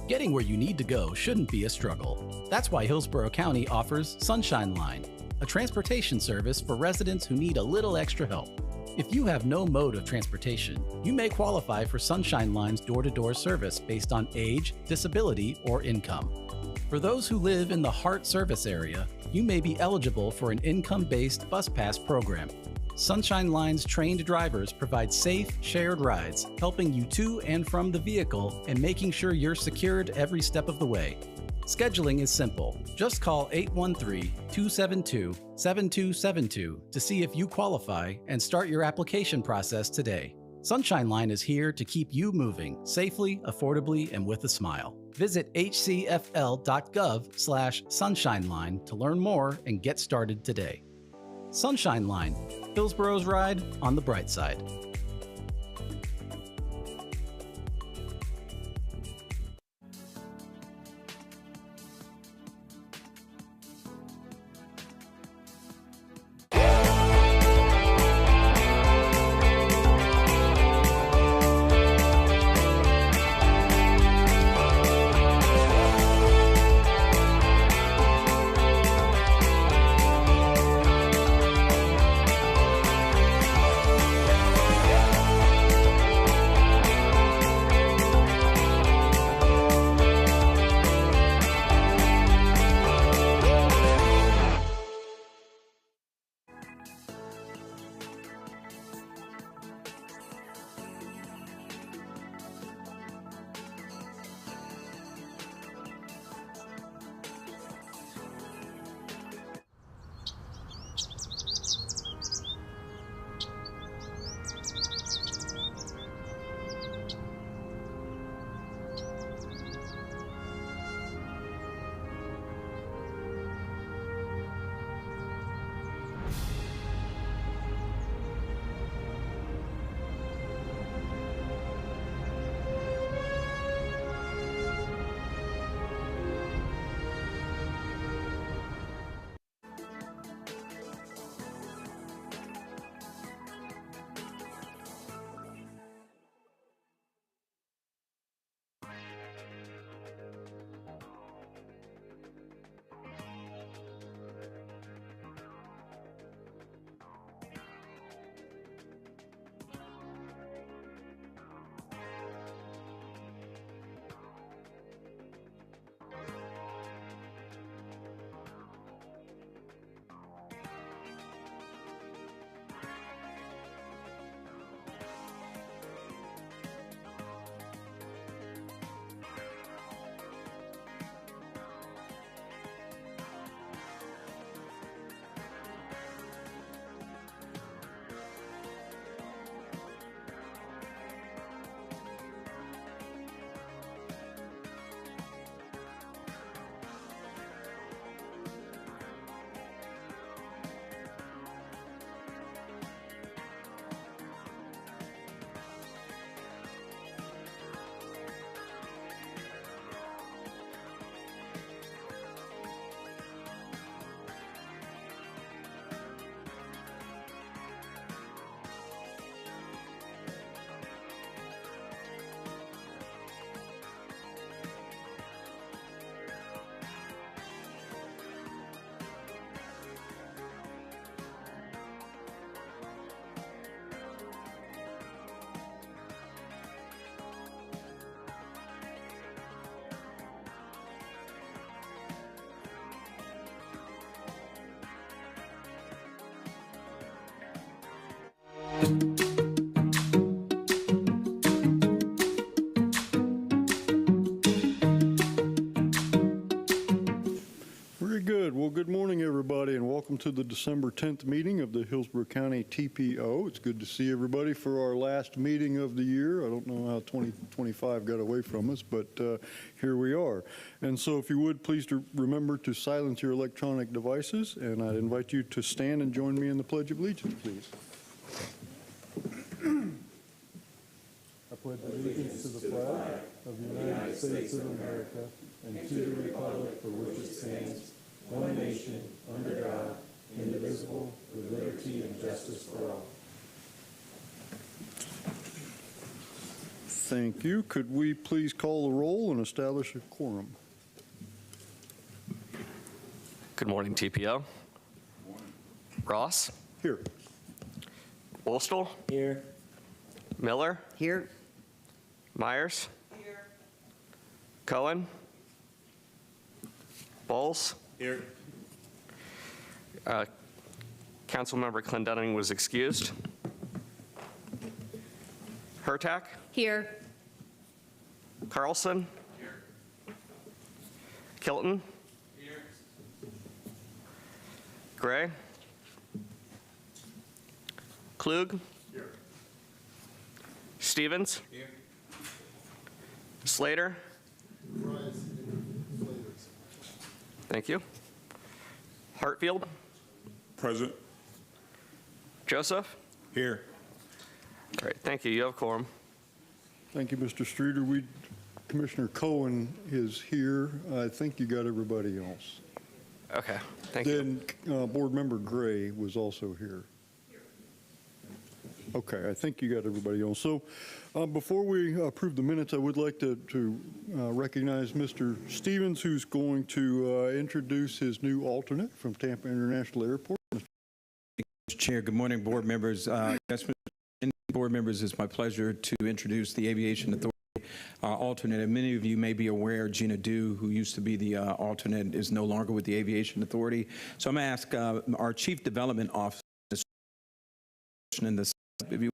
Getting where you need to go shouldn't be a struggle. That's why Hillsborough County offers Sunshine Line, a transportation service for residents who need a little extra help. If you have no mode of transportation, you may qualify for Sunshine Line's door-to-door service based on age, disability, or income. For those who live in the Hart service area, you may be eligible for an income-based bus pass program. Sunshine Line's trained drivers provide safe, shared rides, helping you to and from the vehicle and making sure you're secured every step of the way. Scheduling is simple. Just call 813-272-7272 to see if you qualify and start your application process today. Sunshine Line is here to keep you moving safely, affordably, and with a smile. Visit hcfl.gov/sunshineline to learn more and get started today. Sunshine Line, Hillsborough's ride on the bright side. Very good. Well, good morning, everybody, and welcome to the December 10th meeting of the Hillsborough County TPO. It's good to see everybody for our last meeting of the year. I don't know how 2025 got away from us, but here we are. And so if you would, please remember to silence your electronic devices, and I'd invite you to stand and join me in the Pledge of Allegiance, please. I pledge allegiance to the flag of the United States of America and to the republic for which it stands, one nation, under God, indivisible, with liberty and justice for all. Thank you. Could we please call the roll and establish a quorum? Good morning, TPO. Ross? Here. Wolstall? Here. Miller? Here. Myers? Here. Cohen? Bowles? Here. Councilmember Clendenning was excused. Hurtak? Here. Carlson? Here. Kilton? Here. Gray? Klug? Here. Stevens? Here. Slater? Thank you. Hartfield? Present. Joseph? Here. Great, thank you. You have quorum. Thank you, Mr. Streeter. Commissioner Cohen is here. I think you got everybody else. Okay, thank you. Then Board Member Gray was also here. Okay, I think you got everybody else. So before we approve the minutes, I would like to recognize Mr. Stevens, who's going to introduce his new alternate from Tampa International Airport. Mr. Chair, good morning, board members. Yes, board members, it's my pleasure to introduce the Aviation Authority alternate. And many of you may be aware, Gina Dew, who used to be the alternate, is no longer with the Aviation Authority. So I'm going to ask our Chief Development Officer in the if you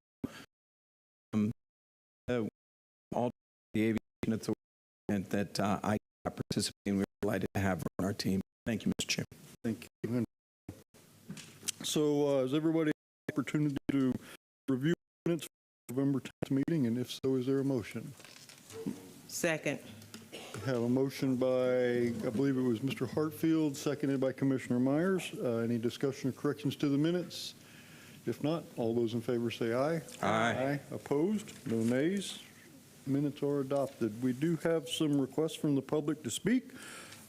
all the Aviation Authority that I participate in. We're delighted to have her on our team. Thank you, Mr. Chair. Thank you. So has everybody had the opportunity to review minutes for November 10th meeting? And if so, is there a motion? Second. I have a motion by, I believe it was Mr. Hartfield, seconded by Commissioner Myers. Any discussion or corrections to the minutes? If not, all those in favor say aye. Aye. Opposed? No nays. Minutes are adopted. We do have some requests from the public to speak.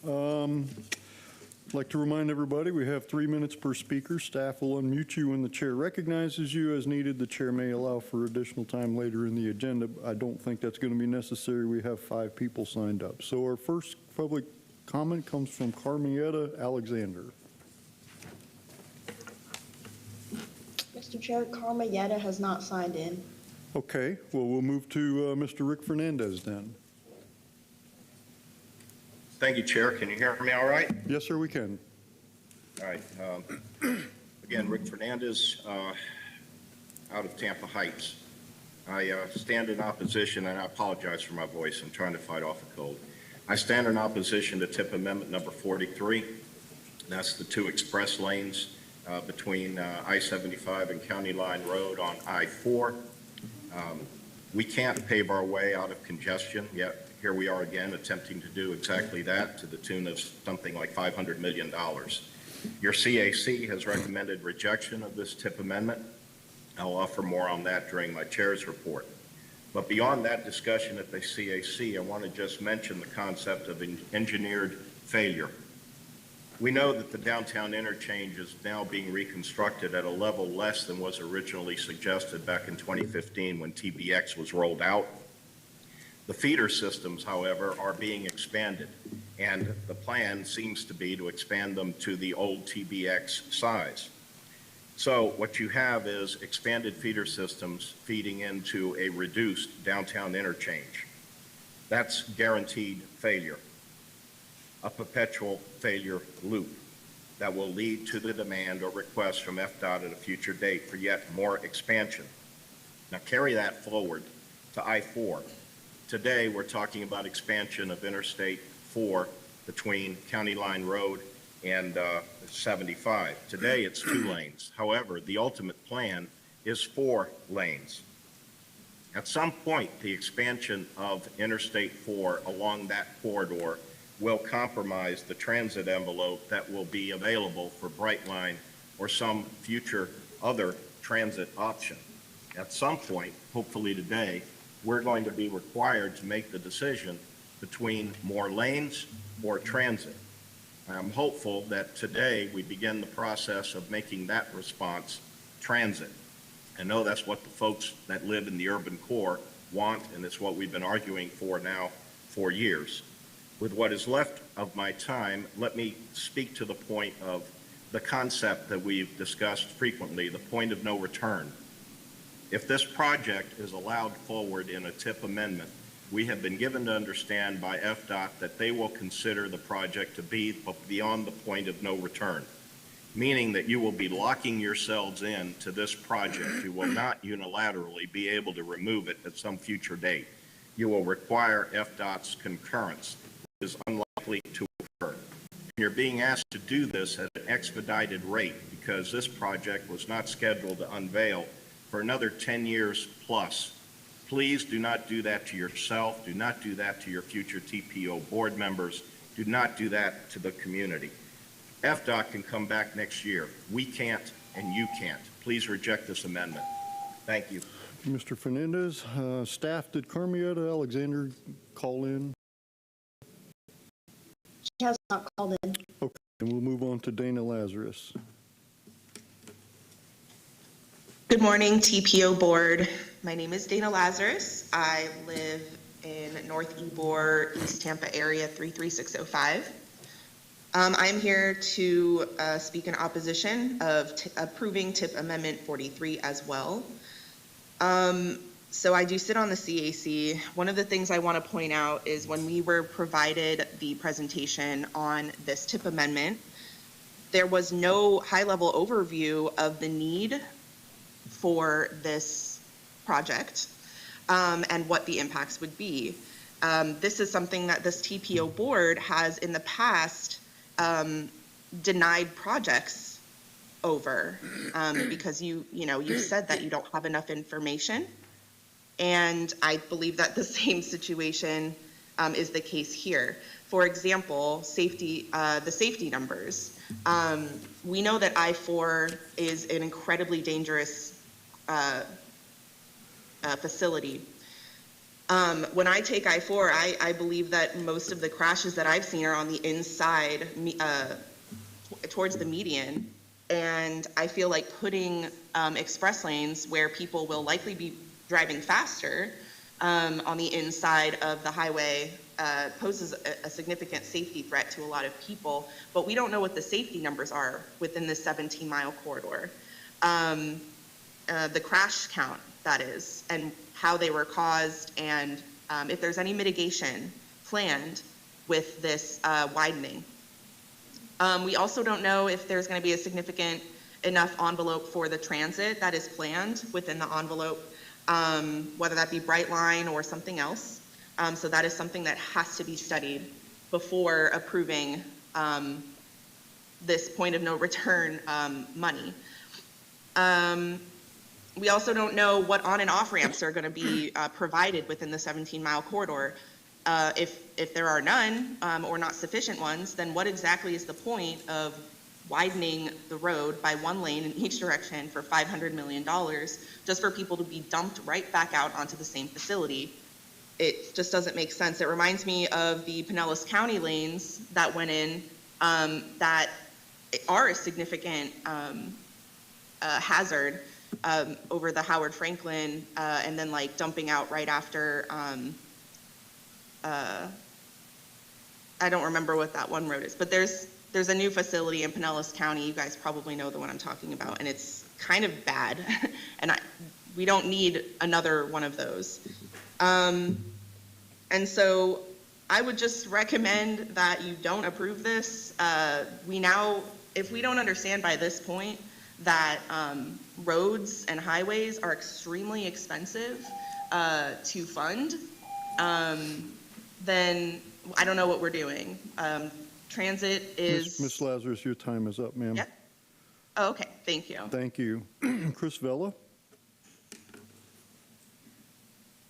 I'd like to remind everybody we have 3 minutes per speaker. Staff will unmute you when the chair recognizes you. As needed, the chair may allow for additional time later in the agenda. I don't think that's going to be necessary. We have 5 people signed up. So our first public comment comes from Carmietta Alexander. Mr. Chair, Karma Yetta has not signed in. Okay, well, we'll move to Mr. Rick Fernandez then. Thank you, Chair. Can you hear me all right? Yes, sir, we can. All right. Again, Rick Fernandez, out of Tampa Heights. I stand in opposition, and I apologize for my voice. I'm trying to fight off a cold. I stand in opposition to TIP Amendment number 43. That's the 2 express lanes between I-75 and County Line Road on I-4. We can't pave our way out of congestion, yet here we are again attempting to do exactly that to the tune of something like $500 million. Your CAC has recommended rejection of this TIP amendment. I'll offer more on that during my chair's report. But beyond that discussion at the CAC, I want to just mention the concept of engineered failure. We know that the downtown interchange is now being reconstructed at a level less than was originally suggested back in 2015 when TBX was rolled out. The feeder systems, however, are being expanded, and the plan seems to be to expand them to the old TBX size. So what you have is expanded feeder systems feeding into a reduced downtown interchange. That's guaranteed failure, a perpetual failure loop that will lead to the demand or request from FDOT at a future date for yet more expansion. Now carry that forward to I-4. Today we're talking about expansion of Interstate 4 between County Line Road and 75. Today it's 2 lanes. However, the ultimate plan is 4 lanes. At some point, the expansion of Interstate 4 along that corridor will compromise the transit envelope that will be available for Brightline or some future other transit option. At some point, hopefully today, we're going to be required to make the decision between more lanes or transit. I'm hopeful that today we begin the process of making that response transit. I know that's what the folks that live in the urban core want, and it's what we've been arguing for now for years. With what is left of my time, let me speak to the point of the concept that we've discussed frequently, the point of no return. If this project is allowed forward in a TIP amendment, we have been given to understand by FDOT that they will consider the project to be beyond the point of no return, meaning that you will be locking yourselves in to this project. You will not unilaterally be able to remove it at some future date. You will require FDOT's concurrence, which is unlikely to occur. And you're being asked to do this at an expedited rate because this project was not scheduled to unveil for another 10 years plus. Please do not do that to yourself. Do not do that to your future TPO board members. Do not do that to the community. FDOT can come back next year. We can't, and you can't. Please reject this amendment. Thank you. Mr. Fernandez, staff, did Carmietta Alexander call in? She has not called in. Okay, and we'll move on to Dana Lazarus. Good morning, TPO board. My name is Dana Lazarus. I live in North Ybor, East Tampa area 33605. I'm here to speak in opposition of approving TIP Amendment 43 as well. So I do sit on the CAC. One of the things I want to point out is when we were provided the presentation on this TIP amendment, there was no high-level overview of the need for this project and what the impacts would be. This is something that this TPO board has in the past denied projects over because you said that you don't have enough information, and I believe that the same situation is the case here. For example, the safety numbers. We know that I-4 is an incredibly dangerous facility. When I take I-4, I believe that most of the crashes that I've seen are on the inside, towards the median, and I feel like putting express lanes where people will likely be driving faster on the inside of the highway poses a significant safety threat to a lot of people, but we don't know what the safety numbers are within this 17-mile corridor. The crash count, that is, and how they were caused, and if there's any mitigation planned with this widening. We also don't know if there's going to be a significant enough envelope for the transit that is planned within the envelope, whether that be Brightline or something else. So that is something that has to be studied before approving this point of no return money. We also don't know what on and off ramps are going to be provided within the 17-mile corridor. If there are none or not sufficient ones, then what exactly is the point of widening the road by one lane in each direction for $500 million just for people to be dumped right back out onto the same facility? It just doesn't make sense. It reminds me of the Pinellas County lanes that went in that are a significant hazard over the Howard Franklin and then like dumping out right after, I don't remember what that one road is, but there's a new facility in Pinellas County. You guys probably know the one I'm talking about, and it's kind of bad, and we don't need another one of those. And so I would just recommend that you don't approve this. If we don't understand by this point that roads and highways are extremely expensive to fund, then I don't know what we're doing. Transit is... Ms. Lazarus, your time is up, ma'am. Yep. Oh, okay, thank you. Thank you. Chris Vella.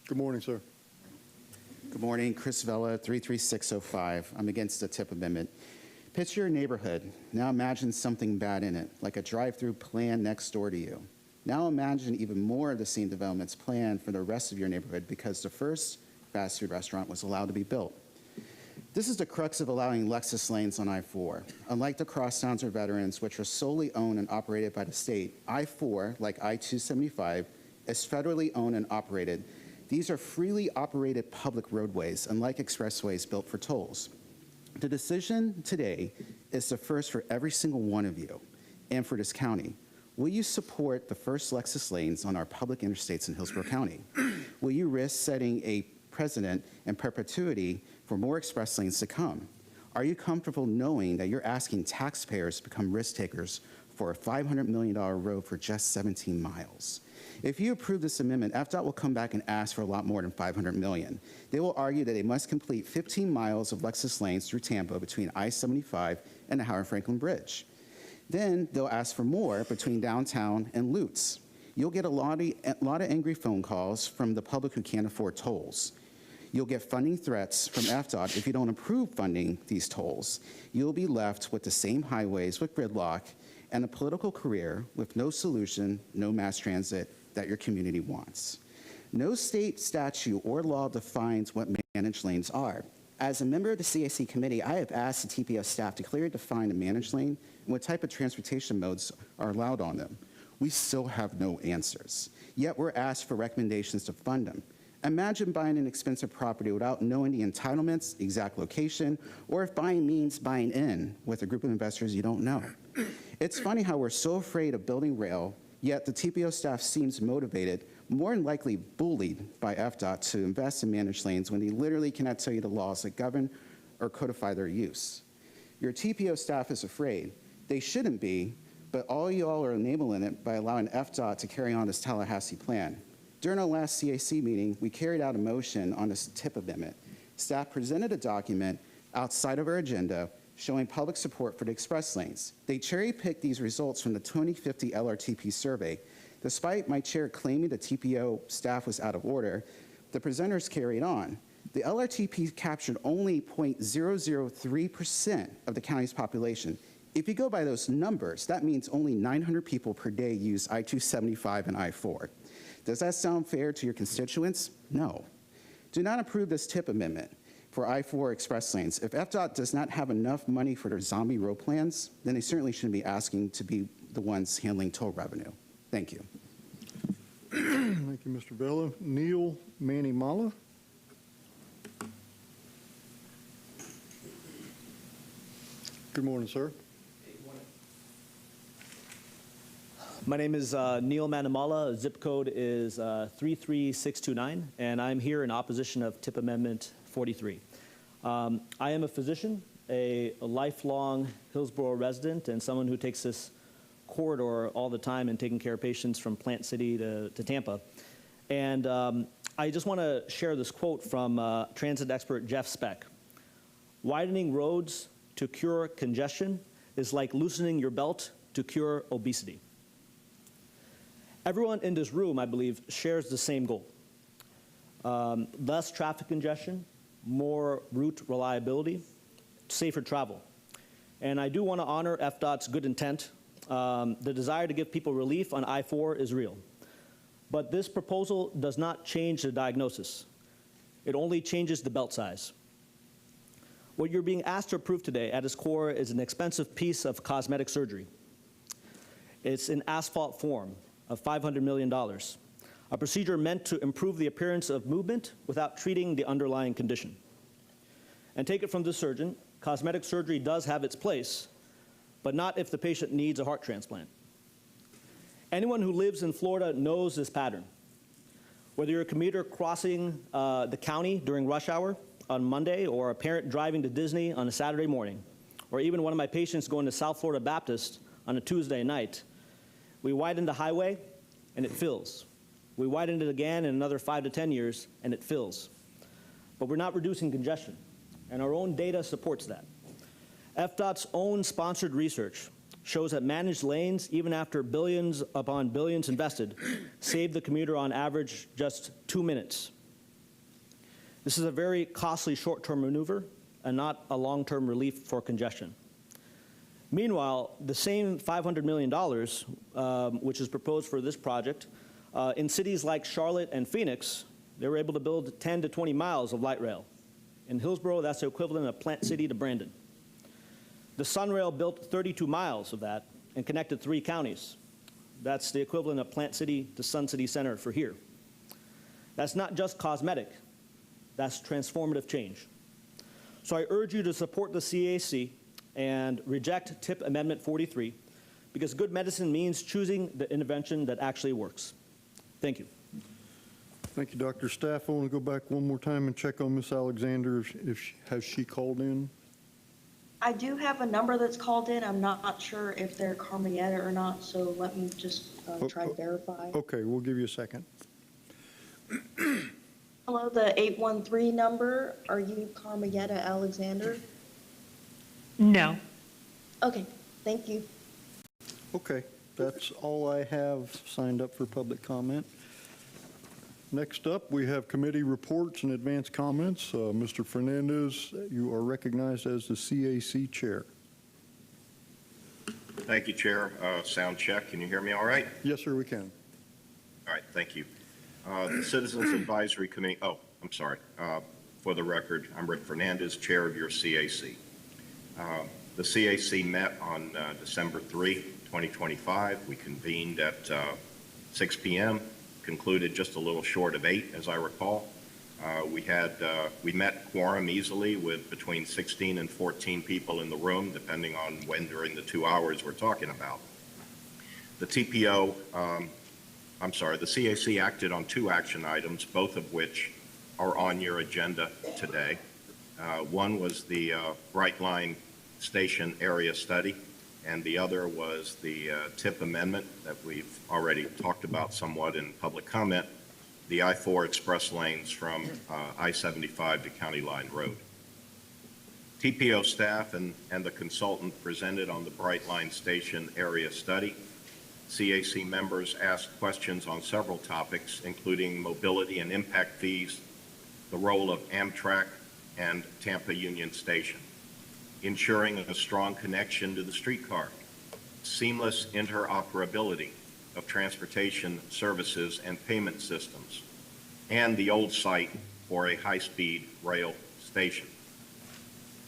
Good morning, sir. Good morning, Chris Vella, 33605. I'm against the TIP amendment. Picture your neighborhood. Now imagine something bad in it, like a drive-through plan next door to you. Now imagine even more of the same developments planned for the rest of your neighborhood because the first fast food restaurant was allowed to be built. This is the crux of allowing Lexus lanes on I-4. Unlike the crosstowns or veterans, which are solely owned and operated by the state, I-4, like I-275, is federally owned and operated, These are freely operated public roadways, unlike expressways built for tolls. The decision today is the first for every single one of you and for this county. Will you support the first Lexus lanes on our public interstates in Hillsborough County? Will you risk setting a precedent in perpetuity for more express lanes to come? Are you comfortable knowing that you're asking taxpayers to become risk takers for a $500 million road for just 17 miles? If you approve this amendment, FDOT will come back and ask for a lot more than $500 million. They will argue that they must complete 15 miles of Lexus lanes through Tampa between I-75 and the Howard Franklin Bridge. Then they'll ask for more between downtown and Lutz. You'll get a lot of angry phone calls from the public who can't afford tolls. You'll get funding threats from FDOT if you don't approve funding these tolls. You'll be left with the same highways with gridlock and a political career with no solution, no mass transit that your community wants. No state statute or law defines what managed lanes are. As a member of the CAC committee, I have asked the TPO staff to clearly define a managed lane and what type of transportation modes are allowed on them. We still have no answers, yet we're asked for recommendations to fund them. Imagine buying an expensive property without knowing the entitlements, exact location, or if buying means buying in with a group of investors you don't know. It's funny how we're so afraid of building rail, yet the TPO staff seems motivated, more than likely bullied by FDOT to invest in managed lanes when they literally cannot tell you the laws that govern or codify their use. Your TPO staff is afraid. They shouldn't be, but all you all are enabling it by allowing FDOT to carry on this Tallahassee plan. During our last CAC meeting, we carried out a motion on this TIP amendment. Staff presented a document outside of our agenda showing public support for the express lanes. They cherry-picked these results from the 2050 LRTP survey. Despite my chair claiming the TPO staff was out of order, the presenters carried on. The LRTP captured only 0.003% of the county's population. If you go by those numbers, that means only 900 people per day use I-275 and I-4. Does that sound fair to your constituents? No. Do not approve this TIP amendment for I-4 express lanes. If FDOT does not have enough money for their zombie road plans, then they certainly shouldn't be asking to be the ones handling toll revenue. Thank you. Thank you, Mr. Vella. Neil Manimala. Good morning, sir. My name is Neil Manimala. Zip code is 33629, and I'm here in opposition of TIP Amendment 43. I am a physician, a lifelong Hillsborough resident, and someone who takes this corridor all the time and taking care of patients from Plant City to Tampa. And I just want to share this quote from transit expert Jeff Speck. Widening roads to cure congestion is like loosening your belt to cure obesity. Everyone in this room, I believe, shares the same goal. Less traffic congestion, more route reliability, safer travel. And I do want to honor FDOT's good intent. The desire to give people relief on I-4 is real. But this proposal does not change the diagnosis. It only changes the belt size. What you're being asked to approve today at its core is an expensive piece of cosmetic surgery. It's in asphalt form of $500 million, a procedure meant to improve the appearance of movement without treating the underlying condition. And take it from the surgeon, cosmetic surgery does have its place, but not if the patient needs a heart transplant. Anyone who lives in Florida knows this pattern. Whether you're a commuter crossing the county during rush hour on Monday, or a parent driving to Disney on a Saturday morning, or even one of my patients going to South Florida Baptist on a Tuesday night, we widen the highway and it fills. We widen it again in another 5 to 10 years and it fills. But we're not reducing congestion, and our own data supports that. FDOT's own sponsored research shows that managed lanes, even after billions upon billions invested, save the commuter on average just 2 minutes. This is a very costly short-term maneuver and not a long-term relief for congestion. Meanwhile, the same $500 million, which is proposed for this project, in cities like Charlotte and Phoenix, they were able to build 10 to 20 miles of light rail. In Hillsborough, that's the equivalent of Plant City to Brandon. The Sunrail built 32 miles of that and connected 3 counties. That's the equivalent of Plant City to Sun City Center for here. That's not just cosmetic, that's transformative change. So I urge you to support the CAC and reject TIP Amendment 43, because good medicine means choosing the intervention that actually works. Thank you. Thank you, Dr. Staff. I want to go back one more time and check on Ms. Alexander. Has she called in? I do have a number that's called in. I'm not sure if they're Carmietta or not, so let me just try to verify. Okay, we'll give you a second. Hello, the 813 number. Are you Carmietta Alexander? No. Okay, thank you. Okay, that's all I have signed up for public comment. Next up, we have committee reports and advance comments. Mr. Fernandez, you are recognized as the CAC Chair. Thank you, Chair. Sound check. Can you hear me all right? Yes, sir, we can. All right, thank you. The Citizens Advisory Committee, I'm sorry. For the record, I'm Rick Fernandez, Chair of your CAC. The CAC met on December 3, 2025. We convened at 6 p.m., concluded just a little short of 8, as I recall. We met quorum easily with between 16 and 14 people in the room, depending on when during the 2 hours we're talking about. The TPO, the CAC acted on 2 action items, both of which are on your agenda today. One was the Bright Line Station area study, and the other was the TIP amendment that we've already talked about somewhat in public comment, the I-4 express lanes from I-75 to County Line Road. TPO staff and the consultant presented on the Bright Line Station area study. CAC members asked questions on several topics, including mobility and impact fees, the role of Amtrak and Tampa Union Station, ensuring a strong connection to the streetcar, seamless interoperability of transportation services and payment systems, and the old site for a high-speed rail station.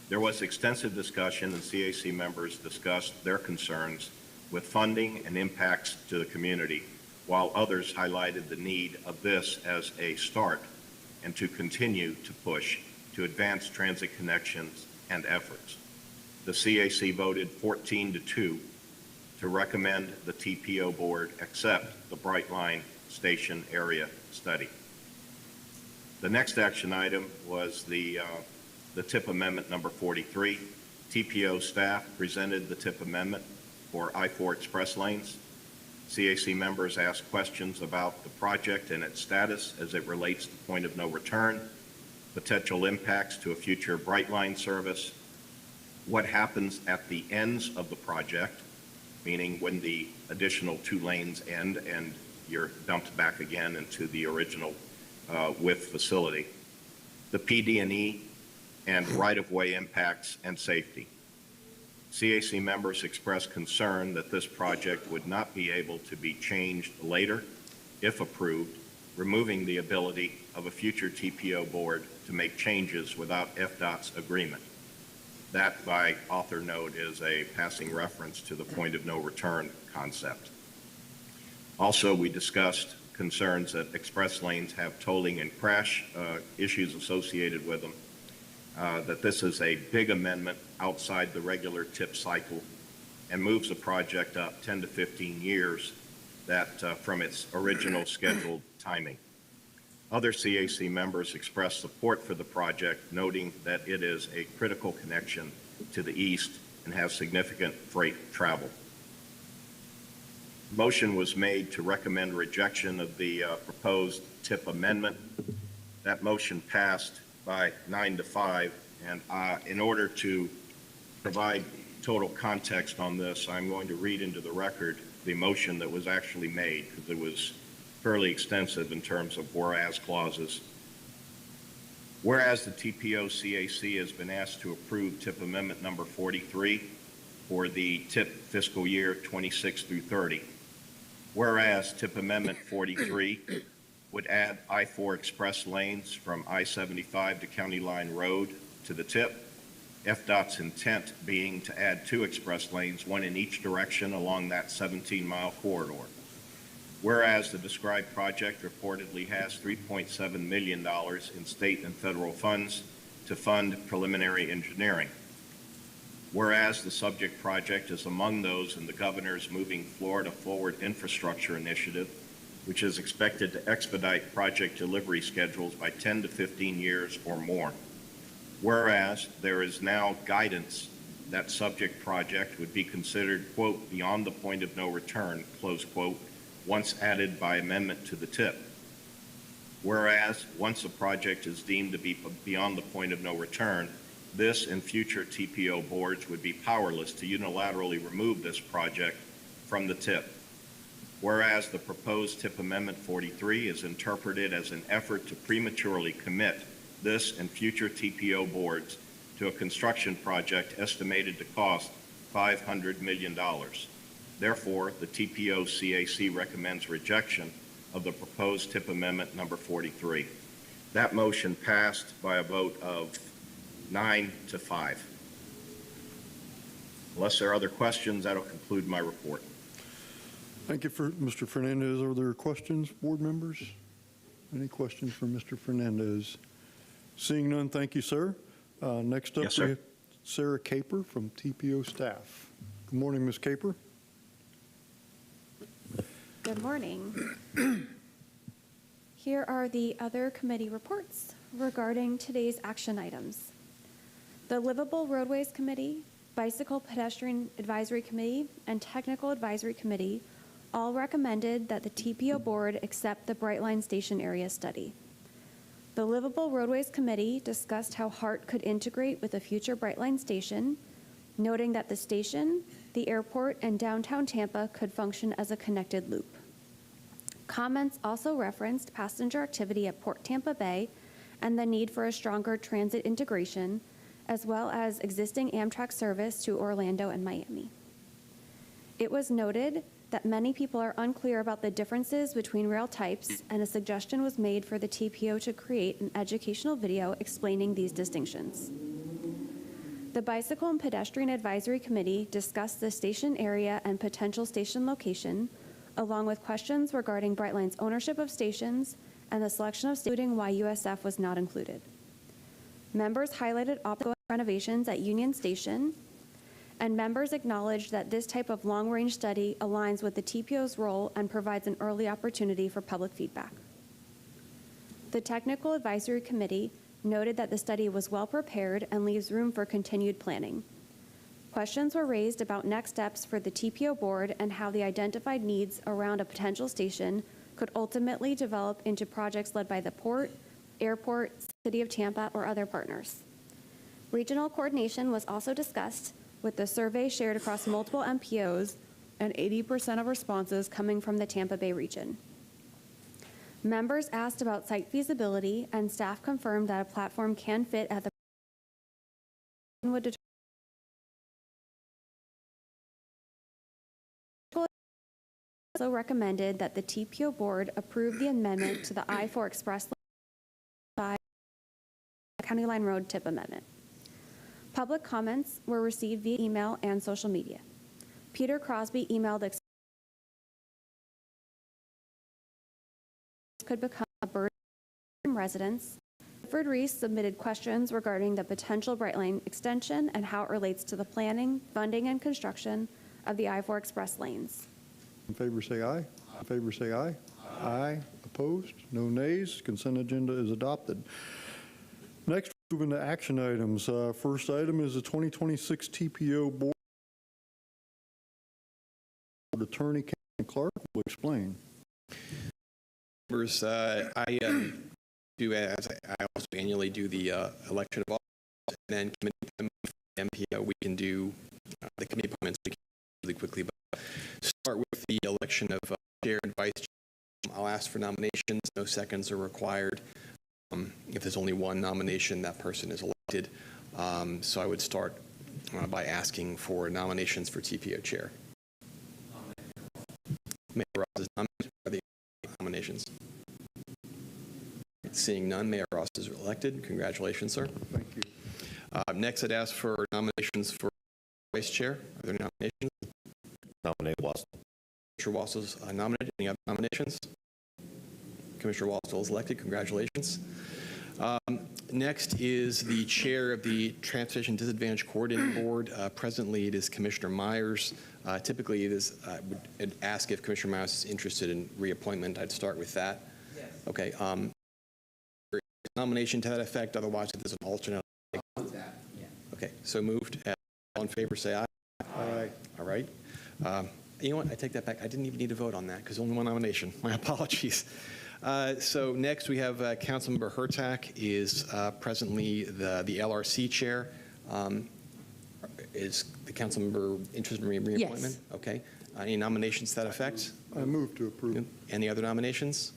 There was extensive discussion, and CAC members discussed their concerns with funding and impacts to the community, while others highlighted the need of this as a start and to continue to push to advance transit connections and efforts. The CAC voted 14-2 to recommend the TPO board accept the Bright Line Station area study. The next action item was the TIP amendment number 43. TPO staff presented the TIP amendment for I-4 express lanes. CAC members asked questions about the project and its status as it relates to point of no return, potential impacts to a future Bright Line service, what happens at the ends of the project, meaning when the additional 2 lanes end and you're dumped back again into the original width facility, the PD&E, and right-of-way impacts and safety. CAC members expressed concern that this project would not be able to be changed later, if approved, removing the ability of a future TPO board to make changes without FDOT's agreement. That, by author note, is a passing reference to the point of no return concept. Also, we discussed concerns that express lanes have tolling and crash issues associated with them, that this is a big amendment outside the regular TIP cycle and moves the project up 10 to 15 years from its original scheduled timing. Other CAC members expressed support for the project, noting that it is a critical connection to the east and has significant freight travel. Motion was made to recommend rejection of the proposed TIP amendment. That motion passed by 9-5, and in order to provide total context on this, I'm going to read into the record the motion that was actually made, because it was fairly extensive in terms of whereas clauses. Whereas the TPO CAC has been asked to approve TIP amendment number 43 for the TIP fiscal year 26 through 30. Whereas TIP amendment 43 would add I-4 express lanes from I-75 to County Line Road to the TIP, FDOT's intent being to add 2 express lanes, one in each direction along that 17-mile corridor. Whereas the described project reportedly has $3.7 million in state and federal funds to fund preliminary engineering. Whereas the subject project is among those in the governor's Moving Florida Forward infrastructure initiative, which is expected to expedite project delivery schedules by 10 to 15 years or more. Whereas there is now guidance that subject project would be considered, quote, beyond the point of no return, close quote, once added by amendment to the TIP. Whereas once a project is deemed to be beyond the point of no return, this and future TPO boards would be powerless to unilaterally remove this project from the TIP. Whereas the proposed TIP Amendment 43 is interpreted as an effort to prematurely commit this and future TPO boards to a construction project estimated to cost $500 million. Therefore, the TPO CAC recommends rejection of the proposed TIP Amendment number 43. That motion passed by a vote of 9-5. Unless there are other questions, that'll conclude my report. Thank you, Mr. Fernandez. Are there questions, board members? Any questions for Mr. Fernandez? Seeing none, thank you, sir. Next up, Yes, sir. we have Sarah Caper from TPO staff. Good morning, Ms. Caper. Good morning. Here are the other committee reports regarding today's action items. The Livable Roadways Committee, Bicycle Pedestrian Advisory Committee, and Technical Advisory Committee all recommended that the TPO board accept the Brightline Station area study. The Livable Roadways Committee discussed how HART could integrate with a future Brightline station, noting that the station, the airport, and downtown Tampa could function as a connected loop. Comments also referenced passenger activity at Port Tampa Bay and the need for a stronger transit integration, as well as existing Amtrak service to Orlando and Miami. It was noted that many people are unclear about the differences between rail types, and a suggestion was made for the TPO to create an educational video explaining these distinctions. The Bicycle and Pedestrian Advisory Committee discussed the station area and potential station location, along with questions regarding Brightline's ownership of stations and the selection of stations, why USF was not included. Members highlighted ongoing renovations at Union Station, and members acknowledged that this type of long-range study aligns with the TPO's role and provides an early opportunity for public feedback. The Technical Advisory Committee noted that the study was well prepared and leaves room for continued planning. Questions were raised about next steps for the TPO board and how the identified needs around a potential station could ultimately develop into projects led by the port, airport, City of Tampa, or other partners. Regional coordination was also discussed, with the survey shared across multiple MPOs and 80% of responses coming from the Tampa Bay region. Members asked about site feasibility, and staff confirmed that a platform can fit at the would also recommended that the TPO board approve the amendment to the I-4 Express County Line Road TIP amendment. Public comments were received via email and social media. Peter Crosby emailed could become a burden on residents. Clifford Reese submitted questions regarding the potential Brightline extension and how it relates to the planning, funding, and construction of the I-4 Express lanes. In favor, say aye. In favor, say aye. Aye. Opposed? No nays. Consent agenda is adopted. Next, moving to action items. First item is the 2026 TPO board. Attorney Kevin Clark will explain. Members, I do, as I also annually do the election of officers, and then committee appointments for MPO. We can do the committee appointments really quickly, but start with the election of chair and vice chair. I'll ask for nominations. No seconds are required. If there's only one nomination, that person is elected. So I would start by asking for nominations for TPO chair. Mayor Ross is nominated. Are the nominations? Seeing none, Mayor Ross is elected. Congratulations, sir. Thank you. Next, I'd ask for nominations for vice chair. Are there nominations? Nominate Watson. Commissioner Wassell's nominated. Any other nominations? Commissioner Wassell is elected. Congratulations. Next is the chair of the Transportation Disadvantage Coordinating Board. Presently, it is Commissioner Myers. Typically, it is, I would ask if Commissioner Myers is interested in reappointment. I'd start with that. Yes. Okay. Nomination to that effect. Otherwise, if there's an alternate. Yeah. Okay. So moved. All in favor, say aye. Aye. All right. You know what? I take that back. I didn't even need to vote on that because only one nomination. My apologies. So next we have Councilmember Hurtak is presently the LRC chair. Is the councilmember interested in reappointment? Yes. Okay. Any nominations to that effect? I move to approve. Any other nominations?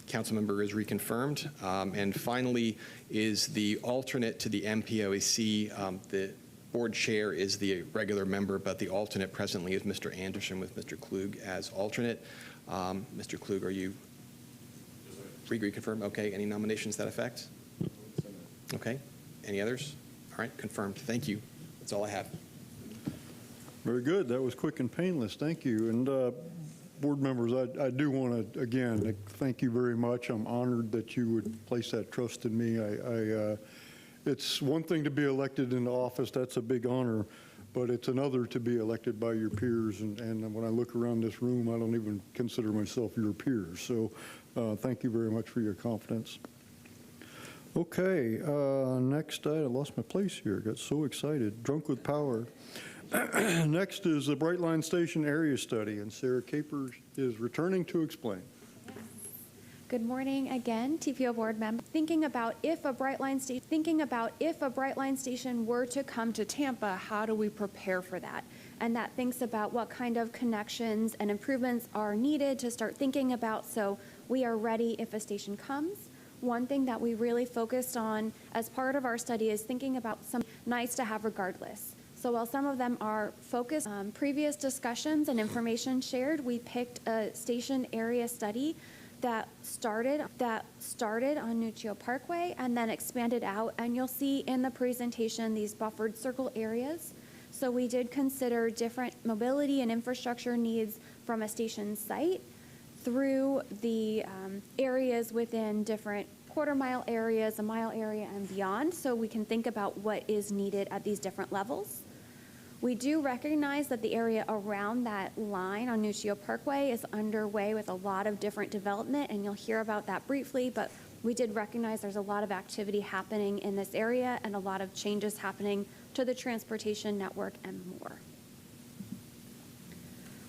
Councilmember is reconfirmed. And finally is the alternate to the MPOAC. The board chair is the regular member, but the alternate presently is Mr. Anderson with Mr. Klug as alternate. Mr. Klug, are you reconfirmed? Okay. Any nominations to that effect? Okay. Any others? All right. Confirmed. Thank you. That's all I have. Very good. That was quick and painless. Thank you. And board members, I do want to, again, thank you very much. I'm honored that you would place that trust in me. It's one thing to be elected into office. That's a big honor. But it's another to be elected by your peers. And when I look around this room, I don't even consider myself your peers. So thank you very much for your confidence. Okay, next, I lost my place here. Got so excited. Drunk with power. Next is the Bright Line Station area study, and Sarah Capers is returning to explain. Good morning again, TPO board member. Thinking about if a Bright Line station were to come to Tampa, how do we prepare for that? And that thinks about what kind of connections and improvements are needed to start thinking about so we are ready if a station comes. One thing that we really focused on as part of our study is thinking about some nice to have regardless. So while some of them are focused on previous discussions and information shared, we picked a station area study that started on Nuccio Parkway and then expanded out, and you'll see in the presentation these buffered circle areas. So we did consider different mobility and infrastructure needs from a station site through the areas within different quarter-mile areas, a mile area, and beyond, so we can think about what is needed at these different levels. We do recognize that the area around that line on Nuccio Parkway is underway with a lot of different development, and you'll hear about that briefly, but we did recognize there's a lot of activity happening in this area and a lot of changes happening to the transportation network and more.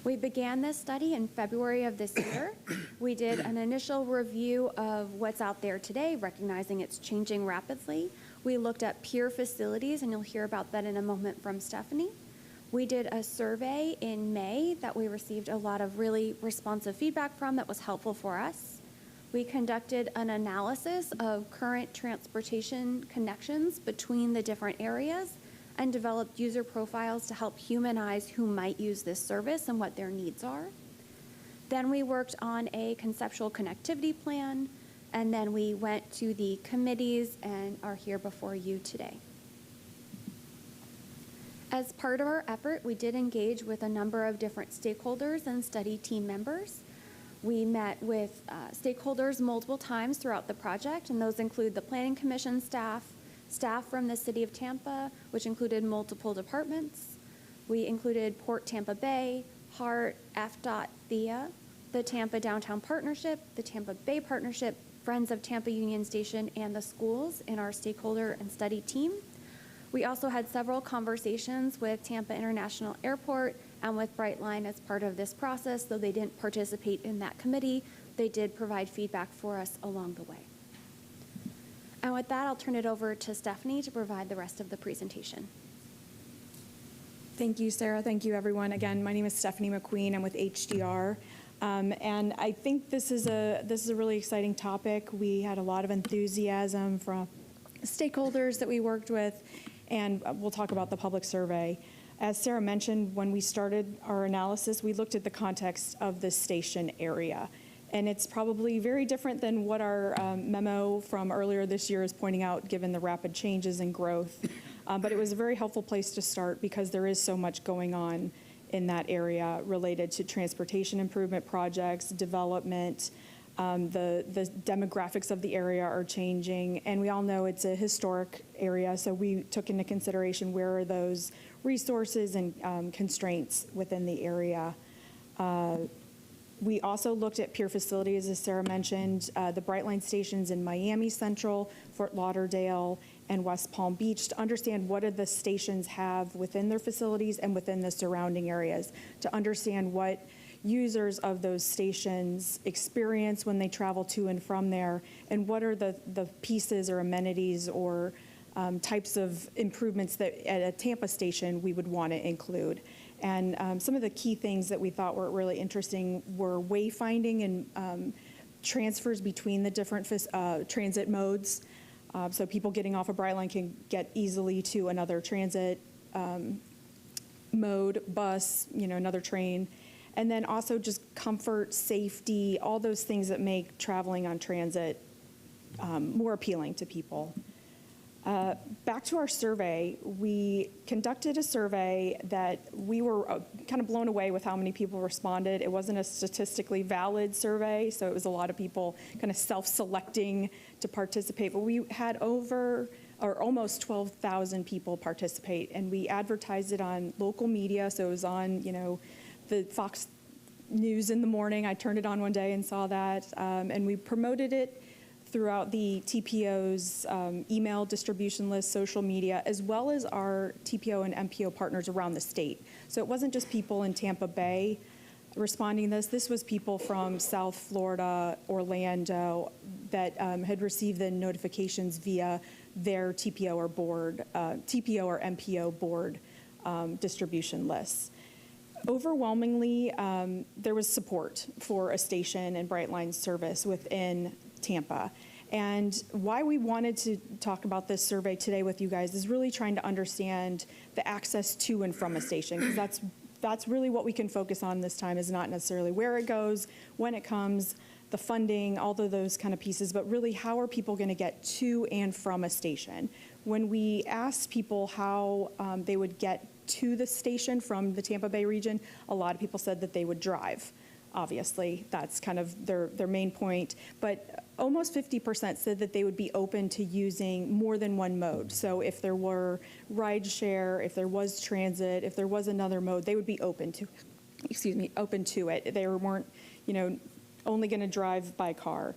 We began this study in February of this year. We did an initial review of what's out there today, recognizing it's changing rapidly. We looked at peer facilities, and you'll hear about that in a moment from Stephanie. We did a survey in May that we received a lot of really responsive feedback from that was helpful for us. We conducted an analysis of current transportation connections between the different areas and developed user profiles to help humanize who might use this service and what their needs are. Then we worked on a conceptual connectivity plan, and then we went to the committees and are here before you today. As part of our effort, we did engage with a number of different stakeholders and study team members. We met with stakeholders multiple times throughout the project, and those include the Planning Commission staff from the City of Tampa, which included multiple departments. We included Port Tampa Bay, HART, FDOT, THEA, the Tampa Downtown Partnership, the Tampa Bay Partnership, Friends of Tampa Union Station, and the schools in our stakeholder and study team. We also had several conversations with Tampa International Airport and with Brightline as part of this process, though they didn't participate in that committee. They did provide feedback for us along the way. And with that, I'll turn it over to Stephanie to provide the rest of the presentation. Thank you, Sarah. Thank you, everyone. Again, my name is Stephanie McQueen. I'm with HDR. And I think this is a really exciting topic. We had a lot of enthusiasm from stakeholders that we worked with, and we'll talk about the public survey. As Sarah mentioned, when we started our analysis, we looked at the context of the station area. And it's probably very different than what our memo from earlier this year is pointing out, given the rapid changes and growth. But it was a very helpful place to start because there is so much going on in that area related to transportation improvement projects, development. The demographics of the area are changing, and we all know it's a historic area, so we took into consideration where are those resources and constraints within the area. We also looked at peer facilities, as Sarah mentioned, the Brightline stations in Miami Central, Fort Lauderdale, and West Palm Beach, to understand what do the stations have within their facilities and within the surrounding areas, to understand what users of those stations experience when they travel to and from there, and what are the pieces or amenities or types of improvements that at a Tampa station we would want to include. And some of the key things that we thought were really interesting were wayfinding and transfers between the different transit modes. So people getting off a Brightline can get easily to another transit mode, bus, another train. And then also just comfort, safety, all those things that make traveling on transit more appealing to people. Back to our survey, we conducted a survey that we were kind of blown away with how many people responded. It wasn't a statistically valid survey, so it was a lot of people kind of self-selecting to participate, but we had almost 12,000 people participate, and we advertised it on local media, so it was on, the Fox News in the morning. I turned it on one day and saw that, and we promoted it throughout the TPO's email distribution list, social media, as well as our TPO and MPO partners around the state. So it wasn't just people in Tampa Bay responding to this. This was people from South Florida, Orlando, that had received the notifications via their TPO or MPO board distribution lists. Overwhelmingly, there was support for a station and Brightline service within Tampa. And why we wanted to talk about this survey today with you guys is really trying to understand the access to and from a station, because that's really what we can focus on this time, is not necessarily where it goes, when it comes, the funding, all of those kind of pieces, but really how are people going to get to and from a station. When we asked people how they would get to the station from the Tampa Bay region, a lot of people said that they would drive. Obviously, that's kind of their main point, but almost 50% said that they would be open to using more than one mode. So if there were ride share, if there was transit, if there was another mode, they would be open to it. They weren't, only going to drive by car.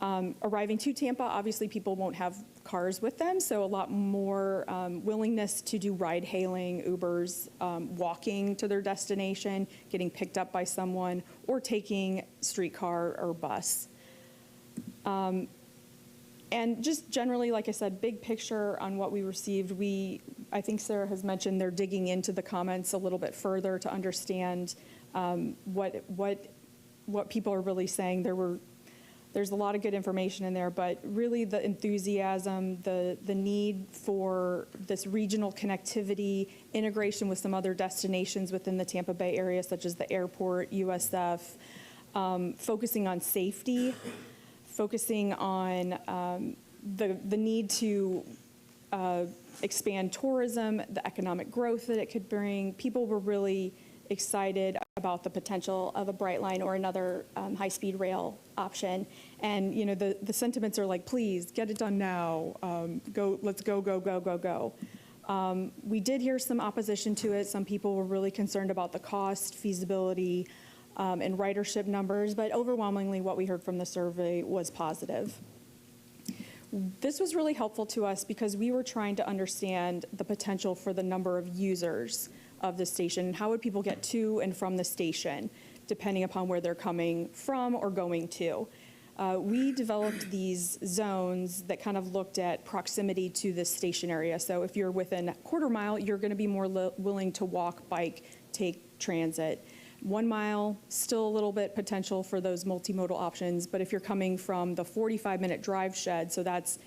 Arriving to Tampa, obviously people won't have cars with them, so a lot more willingness to do ride hailing, Ubers, walking to their destination, getting picked up by someone, or taking streetcar or bus. And just generally, like I said, big picture on what we received, I think Sarah has mentioned they're digging into the comments a little bit further to understand what people are really saying. There's a lot of good information in there, but really the enthusiasm, the need for this regional connectivity, integration with some other destinations within the Tampa Bay area, such as the airport, USF, focusing on safety, focusing on the need to expand tourism, the economic growth that it could bring. People were really excited about the potential of a Brightline or another high-speed rail option. And the sentiments are like, please get it done now. Let's go. We did hear some opposition to it. Some people were really concerned about the cost, feasibility, and ridership numbers, but overwhelmingly what we heard from the survey was positive. This was really helpful to us because we were trying to understand the potential for the number of users of the station, and how would people get to and from the station, depending upon where they're coming from or going to. We developed these zones that kind of looked at proximity to the station area. So if you're within a quarter mile, you're going to be more willing to walk, bike, take transit. 1 mile, still a little bit potential for those multimodal options, but if you're coming from the 45-minute drive shed, so that's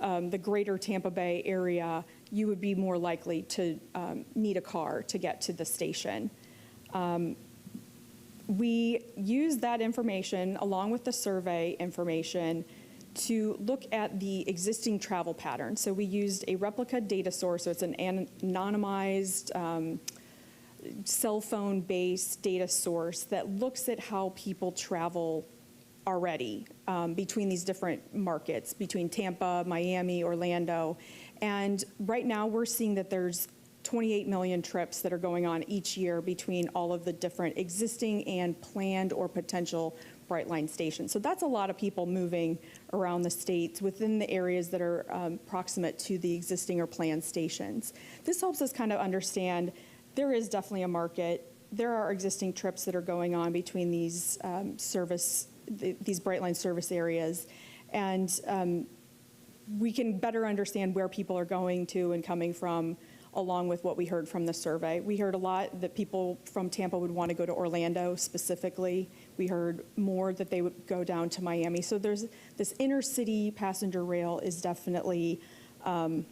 the greater Tampa Bay area, you would be more likely to need a car to get to the station. We used that information along with the survey information to look at the existing travel pattern. So we used a replica data source, so it's an anonymized cell phone-based data source that looks at how people travel already between these different markets, between Tampa, Miami, Orlando. And right now we're seeing that there's 28 million trips that are going on each year between all of the different existing and planned or potential Brightline stations. So that's a lot of people moving around the states within the areas that are proximate to the existing or planned stations. This helps us kind of understand there is definitely a market. There are existing trips that are going on between these these Brightline service areas, and we can better understand where people are going to and coming from, along with what we heard from the survey. We heard a lot that people from Tampa would want to go to Orlando specifically. We heard more that they would go down to Miami. So there's this inner city passenger rail is definitely there's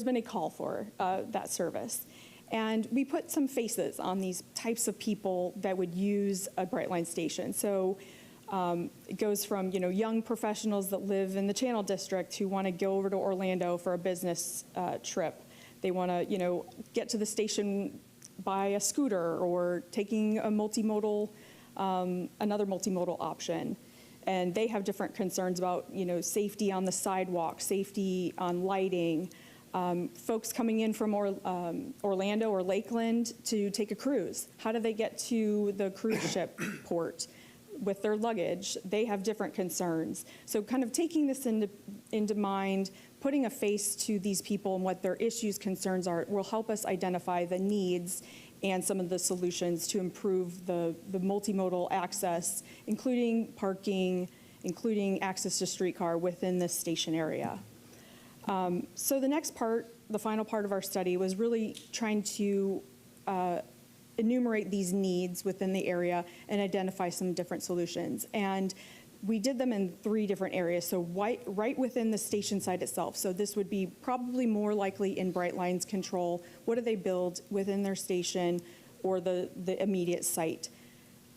been a call for that service. And we put some faces on these types of people that would use a Brightline station. So it goes from, young professionals that live in the Channel District who want to go over to Orlando for a business trip. They want to, get to the station by a scooter or taking a multimodal, another multimodal option. And they have different concerns about, safety on the sidewalk, safety on lighting. Folks coming in from Orlando or Lakeland to take a cruise. How do they get to the cruise ship port with their luggage? They have different concerns. So kind of taking this into mind, putting a face to these people and what their issues, concerns are, will help us identify the needs and some of the solutions to improve the multimodal access, including parking, including access to streetcar within this station area. So the next part, the final part of our study, was really trying to enumerate these needs within the area and identify some different solutions. And we did them in 3 different areas. So right within the station site itself. So this would be probably more likely in Brightline's control. What do they build within their station or the immediate site?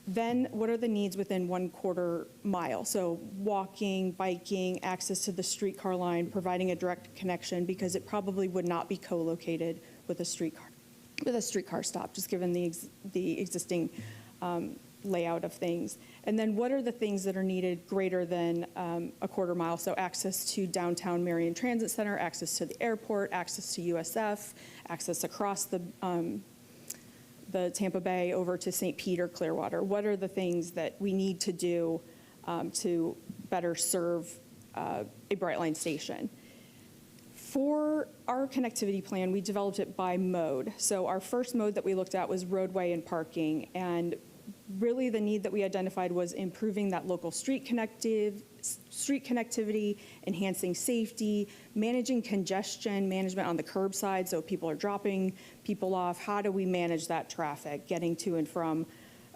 Then what are the needs within 1/4 mile? So walking, biking, access to the streetcar line, providing a direct connection, because it probably would not be co-located with a streetcar stop, just given the existing layout of things. And then what are the things that are needed greater than 1/4 mile? So access to downtown Marion Transit Center, access to the airport, access to USF, access across the Tampa Bay over to St. Peter, Clearwater. What are the things that we need to do to better serve a Brightline station? For our connectivity plan, we developed it by mode. So our first mode that we looked at was roadway and parking. And really the need that we identified was improving that local street connectivity, enhancing safety, managing congestion management on the curbside, so people are dropping people off. How do we manage that traffic getting to and from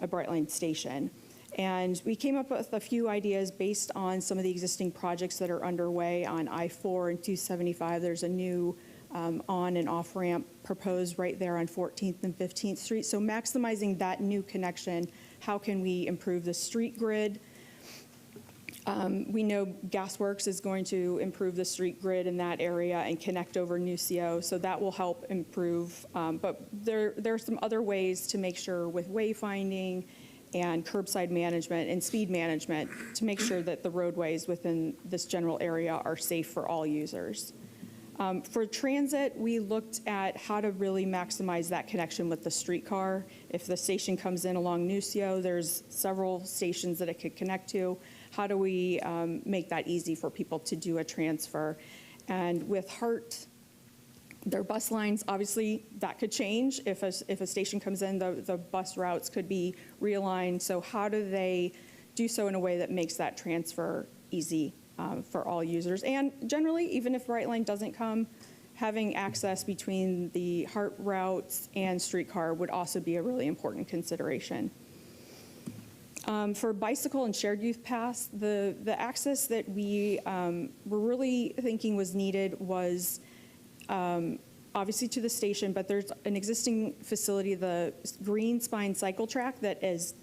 a Brightline station? And we came up with a few ideas based on some of the existing projects that are underway on I-4 and 275. There's a new on and off ramp proposed right there on 14th and 15th Street. So maximizing that new connection, how can we improve the street grid? We know Gasworks is going to improve the street grid in that area and connect over Nucio, so that will help improve. But there are some other ways to make sure with wayfinding and curbside management and speed management to make sure that the roadways within this general area are safe for all users. For transit, we looked at how to really maximize that connection with the streetcar. If the station comes in along Nucio, there's several stations that it could connect to. How do we make that easy for people to do a transfer? And with HART, their bus lines, obviously that could change. If a station comes in, the bus routes could be realigned. So how do they do so in a way that makes that transfer easy for all users? And generally, even if Brightline doesn't come, having access between the HART routes and streetcar would also be a really important consideration. For bicycle and shared youth paths, the access that we were really thinking was needed was obviously to the station, but there's an existing facility, the Green Spine Cycle Track, that is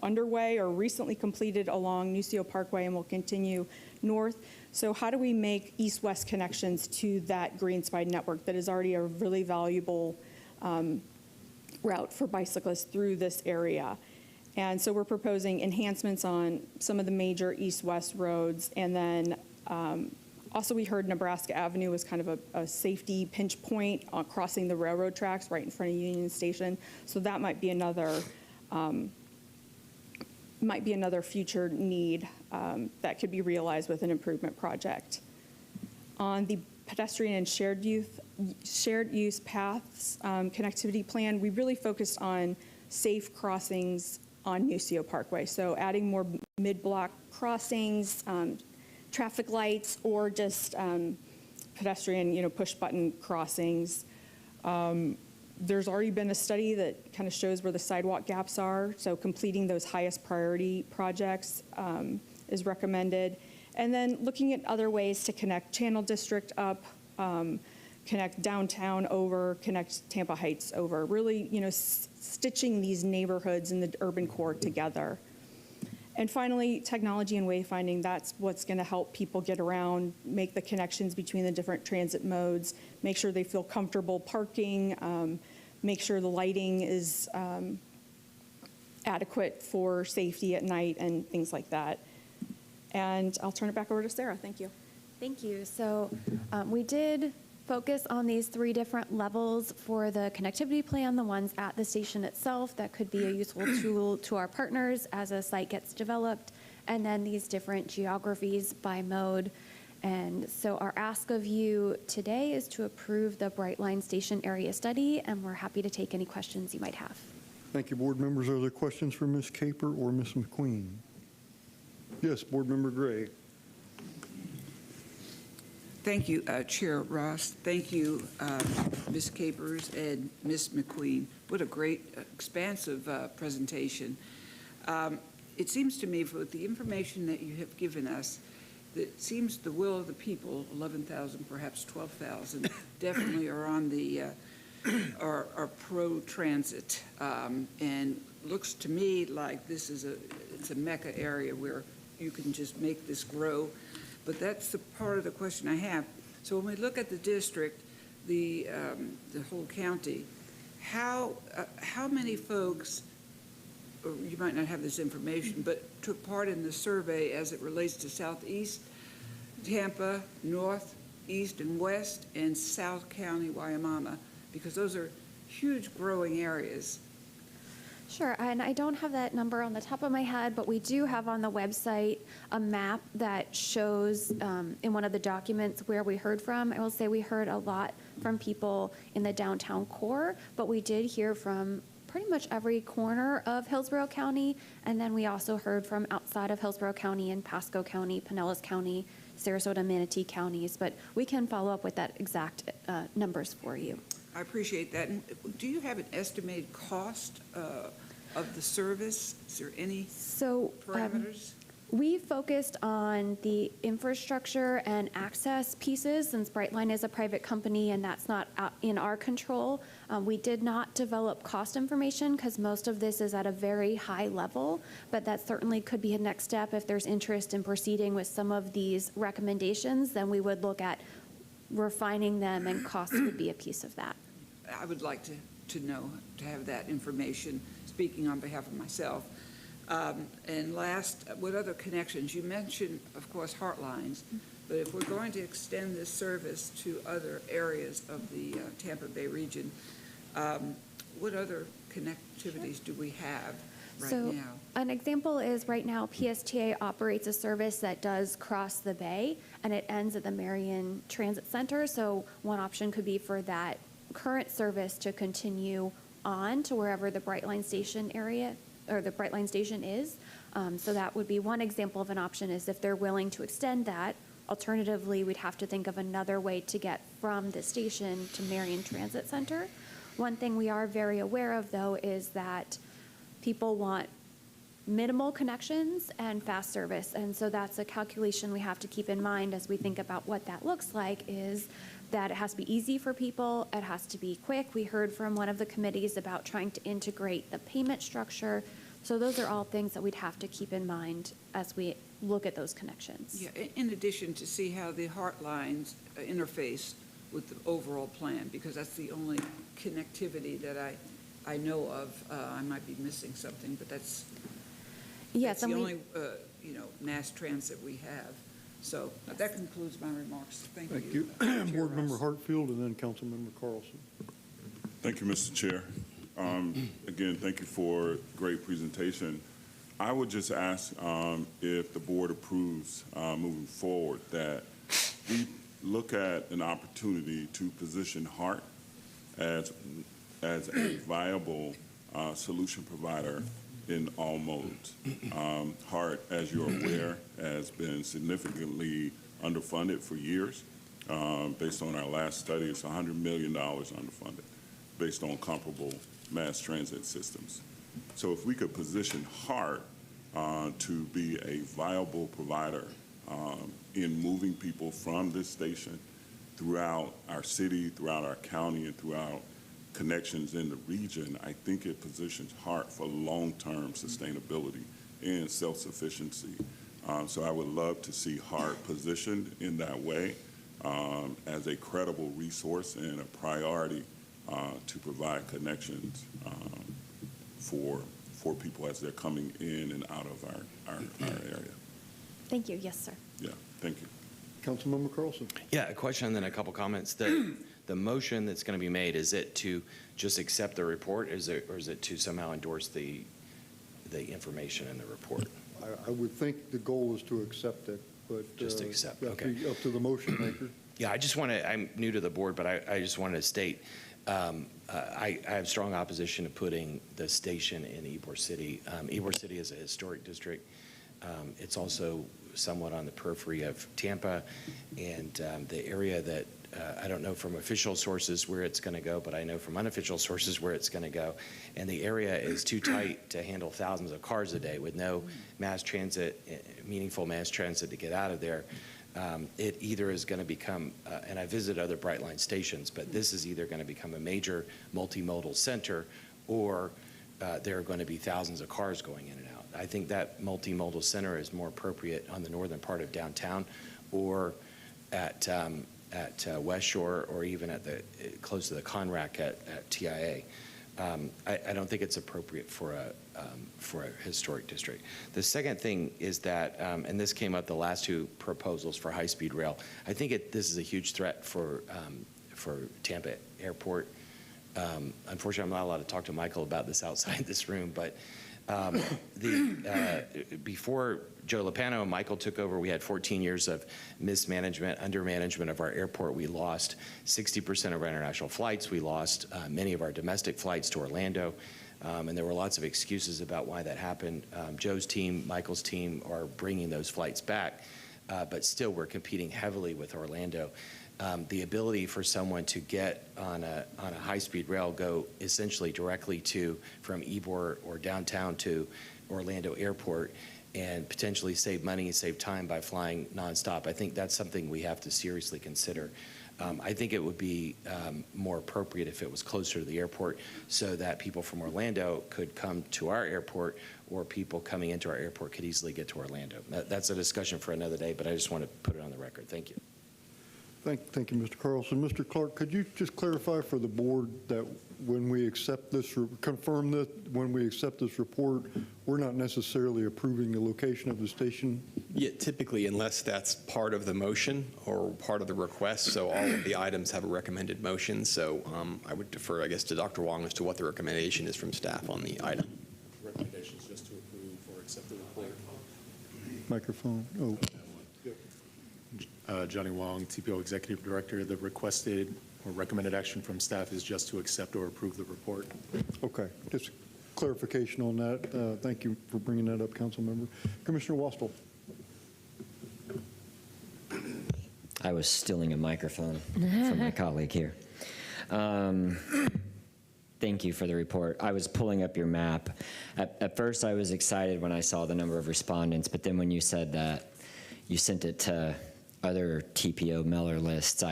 underway or recently completed along Nucio Parkway and will continue north. So how do we make east-west connections to that Green Spine network that is already a really valuable route for bicyclists through this area. And so we're proposing enhancements on some of the major east-west roads. And then also we heard Nebraska Avenue was kind of a safety pinch point crossing the railroad tracks right in front of Union Station. So that might be another future need that could be realized with an improvement project. On the pedestrian and shared use paths connectivity plan, we really focused on safe crossings on Nucio Parkway. So adding more mid-block crossings, traffic lights, or just pedestrian, push-button crossings. There's already been a study that kind of shows where the sidewalk gaps are, so completing those highest priority projects is recommended. And then looking at other ways to connect Channel District up, connect downtown over, connect Tampa Heights over, really, stitching these neighborhoods in the urban core together. And finally, technology and wayfinding, that's what's going to help people get around, make the connections between the different transit modes, make sure they feel comfortable parking, make sure the lighting is adequate for safety at night and things like that. And I'll turn it back over to Sarah. Thank you. Thank you. So we did focus on these 3 different levels for the connectivity plan, the ones at the station itself that could be a useful tool to our partners as a site gets developed, and then these different geographies by mode. And so our ask of you today is to approve the Brightline Station Area Study, and we're happy to take any questions you might have. Thank you, board members. Are there questions for Ms. Caper or Ms. McQueen? Yes, Board Member Gray. Thank you, Chair Ross. Thank you, Ms. Capers and Ms. McQueen. What a great, expansive presentation. It seems to me, with the information that you have given us, that it seems the will of the people, 11,000, perhaps 12,000, definitely are on the are pro-transit, and looks to me like this is it's a mecca area where you can just make this grow. But that's the part of the question I have. So when we look at the district, the whole county, how many folks, or you might not have this information, but took part in the survey as it relates to Southeast Tampa, North, East, and West, and South County, Waimama, because those are huge growing areas. Sure, and I don't have that number on the top of my head, but we do have on the website a map that shows in one of the documents where we heard from. I will say we heard a lot from people in the downtown core, but we did hear from pretty much every corner of Hillsborough County, and then we also heard from outside of Hillsborough County in Pasco County, Pinellas County, Sarasota, Manatee counties, but we can follow up with that exact numbers for you. I appreciate that. And do you have an estimated cost of the service? Is there any parameters? We focused on the infrastructure and access pieces, since Brightline is a private company and that's not in our control. We did not develop cost information because most of this is at a very high level, but that certainly could be a next step. If there's interest in proceeding with some of these recommendations, then we would look at refining them, and cost would be a piece of that. I would like to know, to have that information, speaking on behalf of myself. And last, what other connections? You mentioned, of course, Heartlines, but if we're going to extend this service to other areas of the Tampa Bay region, what other connectivities do we have right now? An example is right now PSTA operates a service that does cross the bay, and it ends at the Marion Transit Center. So one option could be for that current service to continue on to wherever the Brightline Station area or the Brightline Station is. So that would be one example of an option, is if they're willing to extend that. Alternatively, we'd have to think of another way to get from the station to Marion Transit Center. One thing we are very aware of, though, is that people want minimal connections and fast service. And so that's a calculation we have to keep in mind as we think about what that looks like, is that it has to be easy for people, it has to be quick. We heard from one of the committees about trying to integrate the payment structure. So those are all things that we'd have to keep in mind as we look at those connections. Yeah, in addition, to see how the Heartlines interface with the overall plan, because that's the only connectivity that I know of. I might be missing something, but that's Yes, the and only, mass transit we have. So that concludes my remarks. Thank you. Board Member Hartfield and then Councilmember Carlson. Thank you, Mr. Chair. Again, thank you for a great presentation. I would just ask if the board approves moving forward that we look at an opportunity to position HART as a viable solution provider in all modes. HART, as you're aware, has been significantly underfunded for years. Based on our last study, it's $100 million underfunded based on comparable mass transit systems. So if we could position HART to be a viable provider in moving people from this station throughout our city, throughout our county, and throughout connections in the region, I think it positions HART for long-term sustainability and self-sufficiency. So I would love to see HART positioned in that way as a credible resource and a priority to provide connections for people as they're coming in and out of our area. Thank you. Yes, sir. Yeah, thank you. Councilmember Carlson. Yeah, a question and then a couple comments. The motion that's going to be made, is it to just accept the report, or is it to somehow endorse the information in the report? I would think the goal is to accept it, but Just accept, that'd okay. be up to the motion maker. Yeah, I just want to, I'm new to the board, but I just wanted to state, I have strong opposition to putting the station in Ybor City. Ybor City is a historic district. It's also somewhat on the periphery of Tampa, and the area that I don't know from official sources where it's going to go, but I know from unofficial sources where it's going to go. And the area is too tight to handle thousands of cars a day with no mass transit, meaningful mass transit to get out of there. It either is going to become, and I visit other Brightline stations, but this is either going to become a major multimodal center, or there are going to be thousands of cars going in and out. I think that multimodal center is more appropriate on the northern part of downtown, or at West Shore, or even at the close to the Conrack at TIA. I don't think it's appropriate for a historic district. The second thing is that, and this came up the last two proposals for high-speed rail, I think this is a huge threat for Tampa Airport. Unfortunately, I'm not allowed to talk to Michael about this outside this room, but before Joe Lopano and Michael took over, we had 14 years of mismanagement, undermanagement of our airport. We lost 60% of our international flights. We lost many of our domestic flights to Orlando. And there were lots of excuses about why that happened. Joe's team, Michael's team are bringing those flights back, but still we're competing heavily with Orlando. The ability for someone to get on a high-speed rail, go essentially directly from Ybor or downtown to Orlando Airport, and potentially save money and save time by flying nonstop. I think that's something we have to seriously consider. I think it would be more appropriate if it was closer to the airport, so that people from Orlando could come to our airport, or people coming into our airport could easily get to Orlando. That's a discussion for another day, but I just want to put it on the record. Thank you. Thank you, Mr. Carlson. Mr. Clark, could you just clarify for the board that when we accept this, confirm that when we accept this report, we're not necessarily approving the location of the station? Yeah, typically, unless that's part of the motion or part of the request. So all of the items have a recommended motion. So I would defer, I guess, to Dr. Wong as to what the recommendation is from staff on the item. The recommendation is just to approve or accept the report. Microphone. Oh. Johnny Wong, TPO Executive Director. The requested or recommended action from staff is just to accept or approve the report. Okay, just clarification on that. Thank you for bringing that up, Council Member. Commissioner Wastel. I was stealing a microphone from my colleague here. Thank you for the report. I was pulling up your map. At first, I was excited when I saw the number of respondents, but then when you said that you sent it to other TPO mailer lists,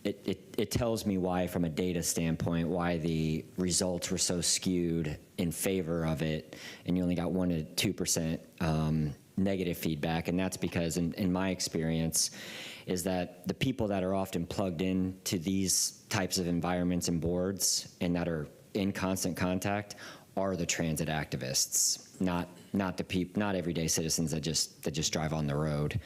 it tells me why, from a data standpoint, why the results were so skewed in favor of it, and you only got 1 to 2% negative feedback, and that's because in my experience is that the people that are often plugged into these types of environments and boards and that are in constant contact are the transit activists, not the people, not everyday citizens that just drive on the road,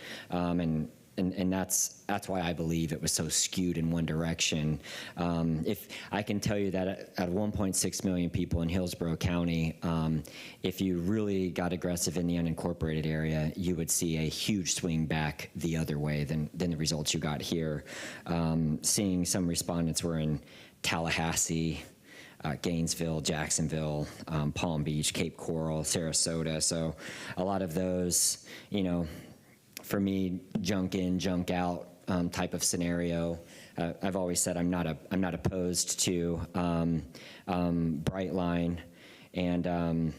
and that's why I believe it was so skewed in one direction. If I can tell you that at 1.6 million people in Hillsborough County, if you really got aggressive in the unincorporated area, you would see a huge swing back the other way than the results you got here. Seeing some respondents were in Tallahassee, Gainesville, Jacksonville, Palm Beach, Cape Coral, Sarasota. So a lot of those, you know, for me, junk in, junk out type of scenario. I've always said I'm not opposed to Brightline, and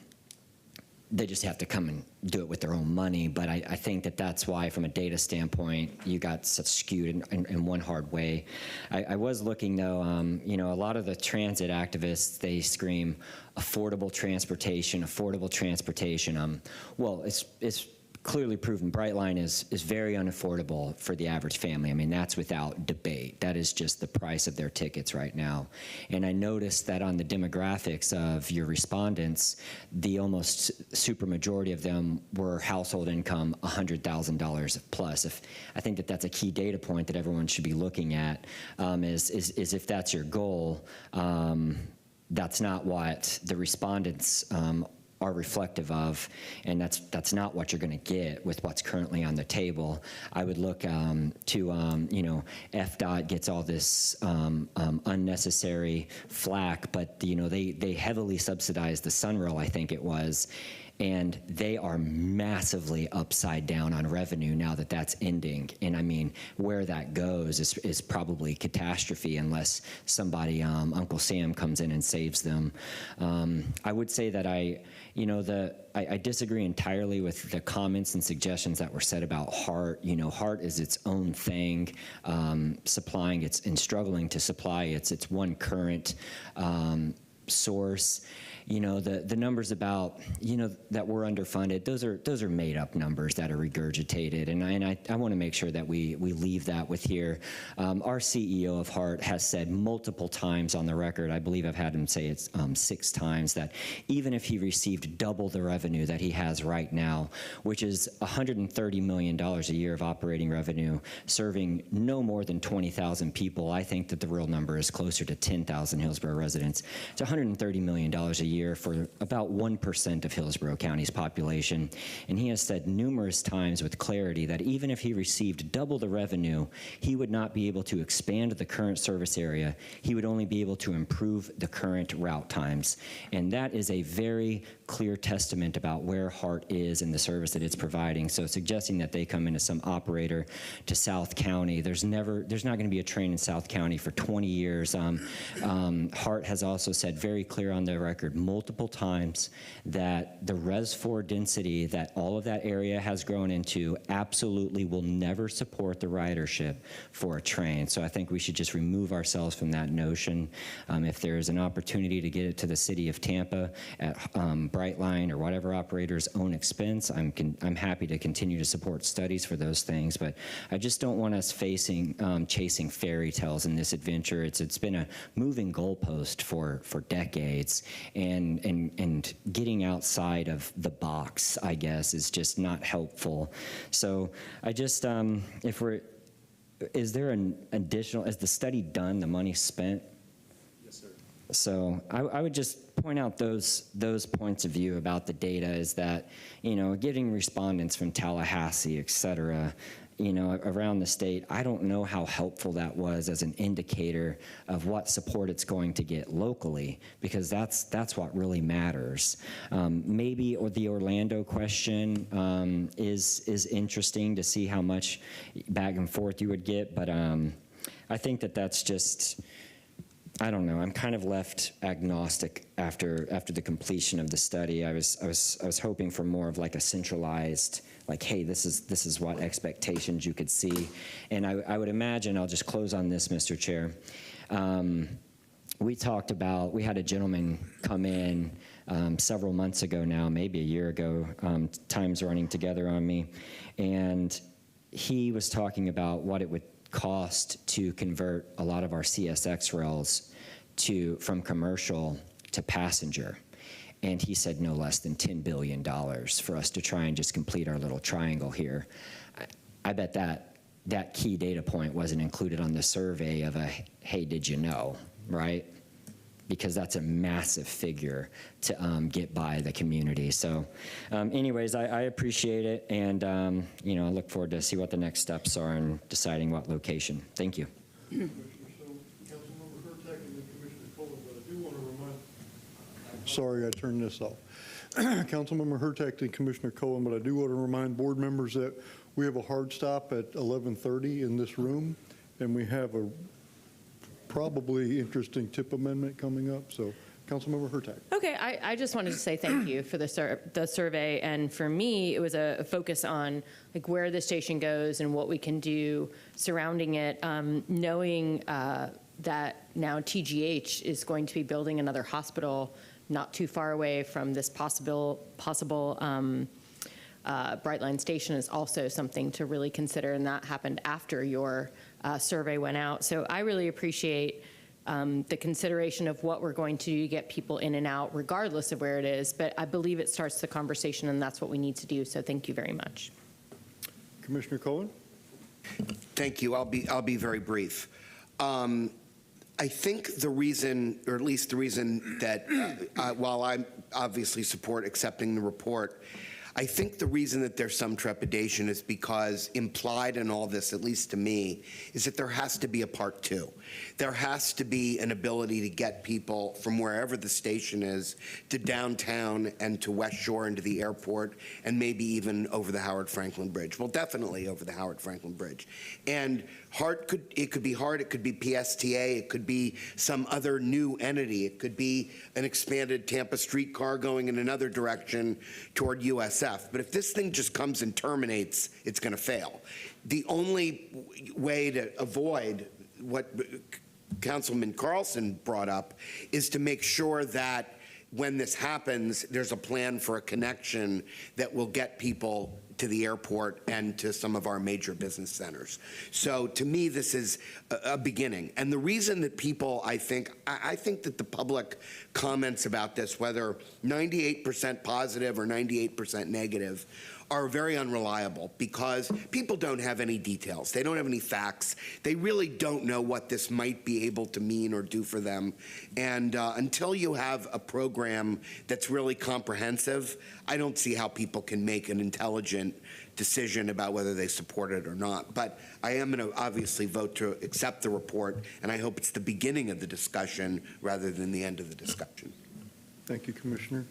they just have to come and do it with their own money. But I think that's why, from a data standpoint, you got such skewed in one hard way. I was looking, though, you know, a lot of the transit activists, they scream affordable transportation, affordable transportation. Well, it's clearly proven Brightline is very unaffordable for the average family. I mean, that's without debate. That is just the price of their tickets right now. And I noticed that on the demographics of your respondents, the almost super majority of them were household income $100,000 plus. I think that's a key data point that everyone should be looking at, is if that's your goal, that's not what the respondents are reflective of, and that's not what you're going to get with what's currently on the table. I would look to, you know, FDOT gets all this unnecessary flack, but, you know, they heavily subsidize the Sunrail, I think it was, and they are massively upside down on revenue now that that's ending. And I mean, where that goes is probably catastrophe unless somebody, Uncle Sam, comes in and saves them. I would say that I disagree entirely with the comments and suggestions that were said about HART. You know, HART is its own thing, supplying its and struggling to supply its one current source. You know, the numbers about, you know, that we're underfunded, those are made up numbers that are regurgitated, and I want to make sure that we leave that with here. Our CEO of HART has said multiple times on the record, I believe I've had him say it 6 times, that even if he received double the revenue that he has right now, which is $130 million a year of operating revenue, serving no more than 20,000 people, I think that the real number is closer to 10,000 Hillsborough residents. It's $130 million a year for about 1% of Hillsborough County's population. And he has said numerous times with clarity that even if he received double the revenue, he would not be able to expand the current service area. He would only be able to improve the current route times. And that is a very clear testament about where HART is in the service that it's providing. So suggesting that they come into some operator to South County, there's not going to be a train in South County for 20 years. HART has also said very clear on the record multiple times that the Res 4 density that all of that area has grown into absolutely will never support the ridership for a train. So I think we should just remove ourselves from that notion. If there is an opportunity to get it to the city of Tampa at Brightline or whatever operator's own expense, I'm happy to continue to support studies for those things, but I just don't want us chasing fairy tales in this adventure. It's been a moving goalpost for decades, and getting outside of the box, I guess, is just not helpful. So I just, is there an additional, is the study done, the money spent? Yes, sir. So I would just point out those points of view about the data, is that, you know, getting respondents from Tallahassee, et cetera, you know, around the state, I don't know how helpful that was as an indicator of what support it's going to get locally, because that's what really matters. Maybe the Orlando question is interesting to see how much back and forth you would get, but I think that's just, I don't know. I'm kind of left agnostic after the completion of the study. I was hoping for more of like a centralized, like, hey, this is what expectations you could see. And I would imagine, I'll just close on this, Mr. Chair. We had a gentleman come in several months ago now, maybe a year ago. Time's running together on me. And he was talking about what it would cost to convert a lot of our CSX rails from commercial to passenger. And he said no less than $10 billion for us to try and just complete our little triangle here. I bet that key data point wasn't included on the survey of a, hey, did you know, right? Because that's a massive figure to get by the community. So anyways, I appreciate it, and I look forward to see what the next steps are in deciding what location. Thank you. Sorry, I turned this off. Councilmember Hurtak and Commissioner Cohen, but I do want to remind board members that we have a hard stop at 11:30 in this room, and we have a probably interesting tip amendment coming up. So, Councilmember Hurtak. Okay, I just wanted to say thank you for the survey, and for me, it was a focus on like where the station goes and what we can do surrounding it, knowing that now TGH is going to be building another hospital not too far away from this possible Brightline station is also something to really consider, and that happened after your survey went out. So I really appreciate the consideration of what we're going to do to get people in and out regardless of where it is, but I believe it starts the conversation, and that's what we need to do, so thank you very much. Commissioner Cohen? Thank you. I'll be very brief. I think the reason, or at least the reason that, while I obviously support accepting the report, I think the reason that there's some trepidation is because implied in all this, at least to me, is that there has to be a part two. There has to be an ability to get people from wherever the station is to downtown and to West Shore and to the airport, and maybe even over the Howard Franklin Bridge. Well, definitely over the Howard Franklin Bridge. And it could be HART, it could be PSTA, it could be some other new entity, it could be an expanded Tampa streetcar going in another direction toward USF. But if this thing just comes and terminates, it's going to fail. The only way to avoid what Councilman Carlson brought up is to make sure that when this happens, there's a plan for a connection that will get people to the airport and to some of our major business centers. So to me, this is a beginning. And the reason that people, I think that the public comments about this, whether 98% positive or 98% negative, are very unreliable because people don't have any details. They don't have any facts. They really don't know what this might be able to mean or do for them. And until you have a program that's really comprehensive, I don't see how people can make an intelligent decision about whether they support it or not. But I am going to obviously vote to accept the report, and I hope it's the beginning of the discussion rather than the end of the discussion. Thank you, Commissioner.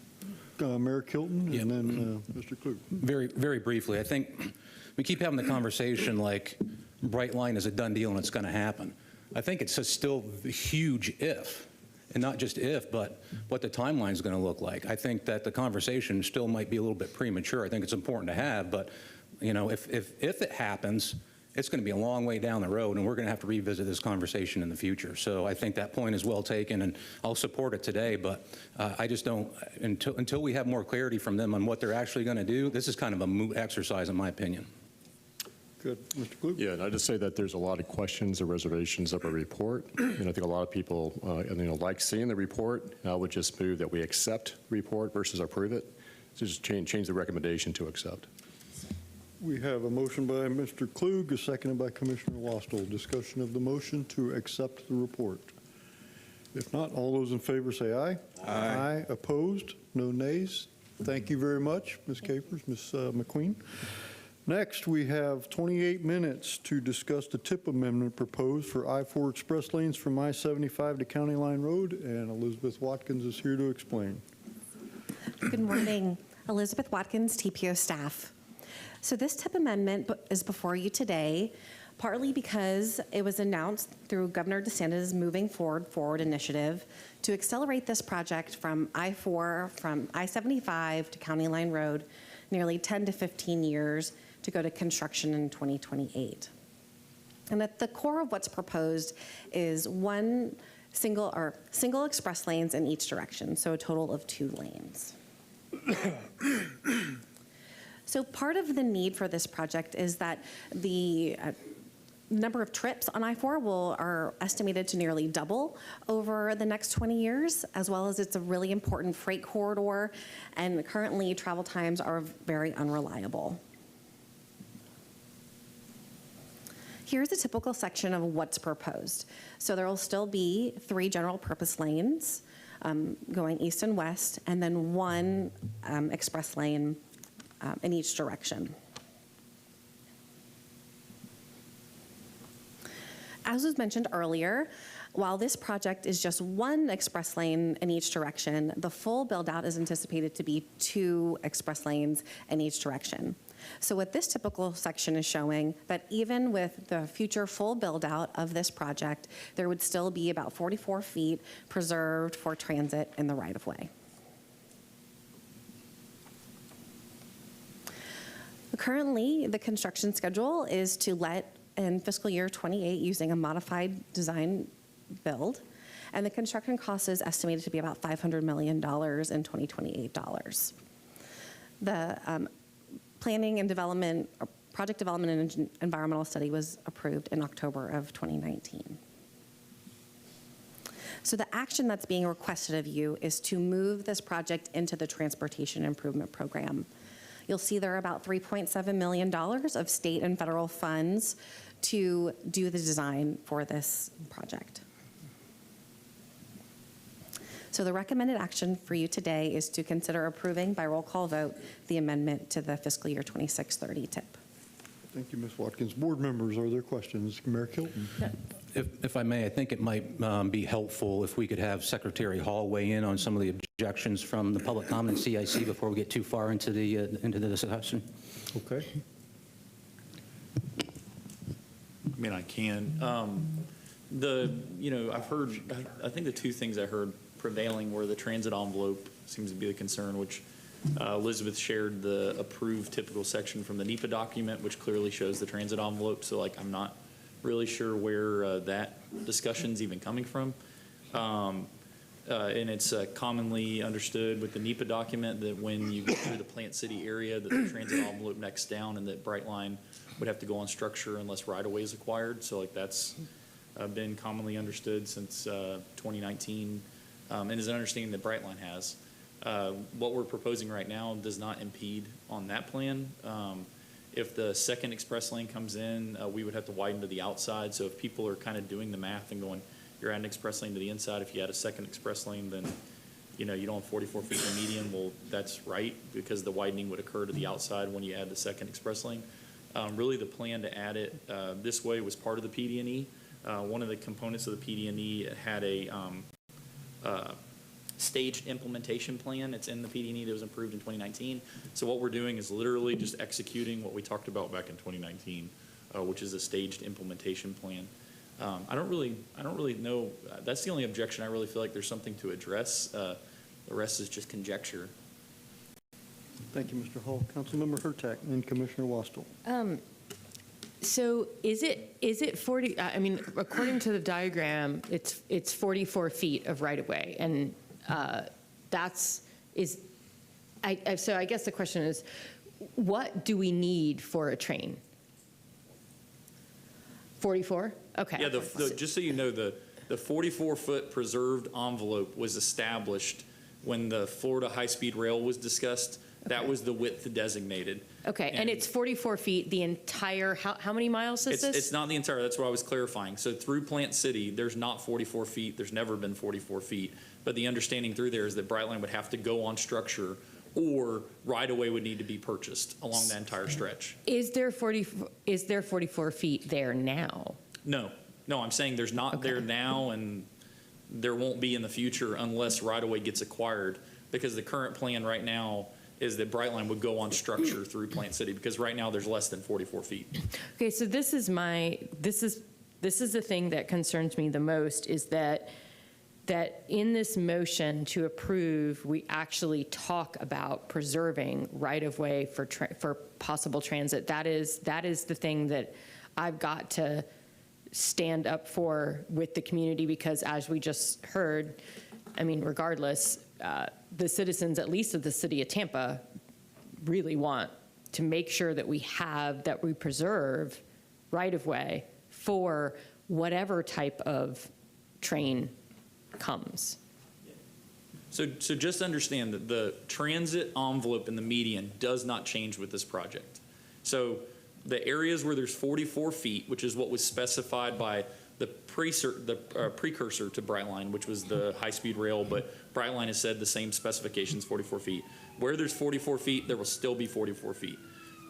Mayor Kilton, and then Mr. Klug. Very, very briefly, I think we keep having the conversation like Brightline is a done deal and it's going to happen. I think it's still a huge if, and not just if, but what the timeline is going to look like. I think that the conversation still might be a little bit premature. I think it's important to have, but if it happens, it's going to be a long way down the road, and we're going to have to revisit this conversation in the future. So I think that point is well taken, and I'll support it today, but I just don't, until we have more clarity from them on what they're actually going to do, this is kind of a moot exercise in my opinion. Good. Mr. Klug? Yeah, and I just say that there's a lot of questions or reservations of a report, and I think a lot of people like seeing the report. I would just move that we accept the report versus approve it. So just change the recommendation to accept. We have a motion by Mr. Klug, a seconded by Commissioner Wastl. Discussion of the motion to accept the report. If not, all those in favor say aye. Aye. Opposed? No nays. Thank you very much, Ms. Capers, Ms. McQueen. Next, we have 28 minutes to discuss the tip amendment proposed for I-4 express lanes from I-75 to County Line Road, and Elizabeth Watkins is here to explain. Good morning. Elizabeth Watkins, TPO staff. So this tip amendment is before you today, partly because it was announced through Governor DeSantis' Moving Forward initiative to accelerate this project from I-4, from I-75 to County Line Road, nearly 10 to 15 years to go to construction in 2028. And at the core of what's proposed is one single express lanes in each direction, so a total of 2 lanes. So part of the need for this project is that the number of trips on I-4 are estimated to nearly double over the next 20 years, as well as it's a really important freight corridor, and currently travel times are very unreliable. Here's a typical section of what's proposed. So there will still be 3 general purpose lanes going east and west, and then 1 express lane in each direction. As was mentioned earlier, while this project is just 1 express lane in each direction, the full build-out is anticipated to be 2 express lanes in each direction. So what this typical section is showing, that even with the future full build-out of this project, there would still be about 44 feet preserved for transit in the right-of-way. Currently, the construction schedule is to let in fiscal year 28 using a modified design build, and the construction cost is estimated to be about $500 million in 2028 dollars. The planning and development, project development and environmental study was approved in October of 2019. So the action that's being requested of you is to move this project into the Transportation Improvement Program. You'll see there are about $3.7 million of state and federal funds to do the design for this project. So the recommended action for you today is to consider approving by roll call vote the amendment to the fiscal year 2630 TIP. Thank you, Ms. Watkins. Board members, are there questions? Mayor Kilton? If I may, I think it might be helpful if we could have Secretary Hall weigh in on some of the objections from the public comment and CIC before we get too far into the discussion. Okay. I mean, I can. I've heard, I think the 2 things I heard prevailing were the transit envelope seems to be the concern, which Elizabeth shared the approved typical section from the NEPA document, which clearly shows the transit envelope. So like, I'm not really sure where that discussion's even coming from. And it's commonly understood with the NEPA document that when you go through the Plant City area, that the transit envelope next down and that Brightline would have to go on structure unless right-of-way is acquired. So like that's been commonly understood since 2019 and is an understanding that Brightline has. What we're proposing right now does not impede on that plan. If the second express lane comes in, we would have to widen to the outside. So if people are kind of doing the math and going, you're adding an express lane to the inside, if you add a second express lane, then you don't have 44 feet in the median. Well, that's right, because the widening would occur to the outside when you add the second express lane. Really, the plan to add it this way was part of the PD&E. One of the components of the PD&E had a staged implementation plan. It's in the PD&E that was approved in 2019. So what we're doing is literally just executing what we talked about back in 2019, which is a staged implementation plan. I don't really know. That's the only objection I really feel like there's something to address. The rest is just conjecture. Thank you, Mr. Hall. Councilmember Hurtak and Commissioner Wastel. So is it 40? I mean, according to the diagram, it's 44 feet of right of way, and so I guess the question is, what do we need for a train? 44? Okay. Yeah, just so you know, the 44-foot preserved envelope was established when the Florida high-speed rail was discussed. That was the width designated. Okay, and it's 44 feet the entire, how many miles is this? It's not the entire, that's what I was clarifying. So through Plant City, there's not 44 feet, there's never been 44 feet. But the understanding through there is that Brightline would have to go on structure or right-of-way would need to be purchased along that entire stretch. Is there 44 feet there now? No, I'm saying there's not there now, and there won't be in the future unless right-of-way gets acquired, because the current plan right now is that Brightline would go on structure through Plant City, because right now there's less than 44 feet. Okay, so this is the thing that concerns me the most, is that in this motion to approve, we actually talk about preserving right-of-way for possible transit. That is the thing that I've got to stand up for with the community, because as we just heard, I mean, regardless, the citizens, at least of the city of Tampa, really want to make sure that we preserve right-of-way for whatever type of train comes. So just understand that the transit envelope in the median does not change with this project. So the areas where there's 44 feet, which is what was specified by the precursor to Brightline, which was the high-speed rail, but Brightline has said the same specifications, 44 feet. Where there's 44 feet, there will still be 44 feet.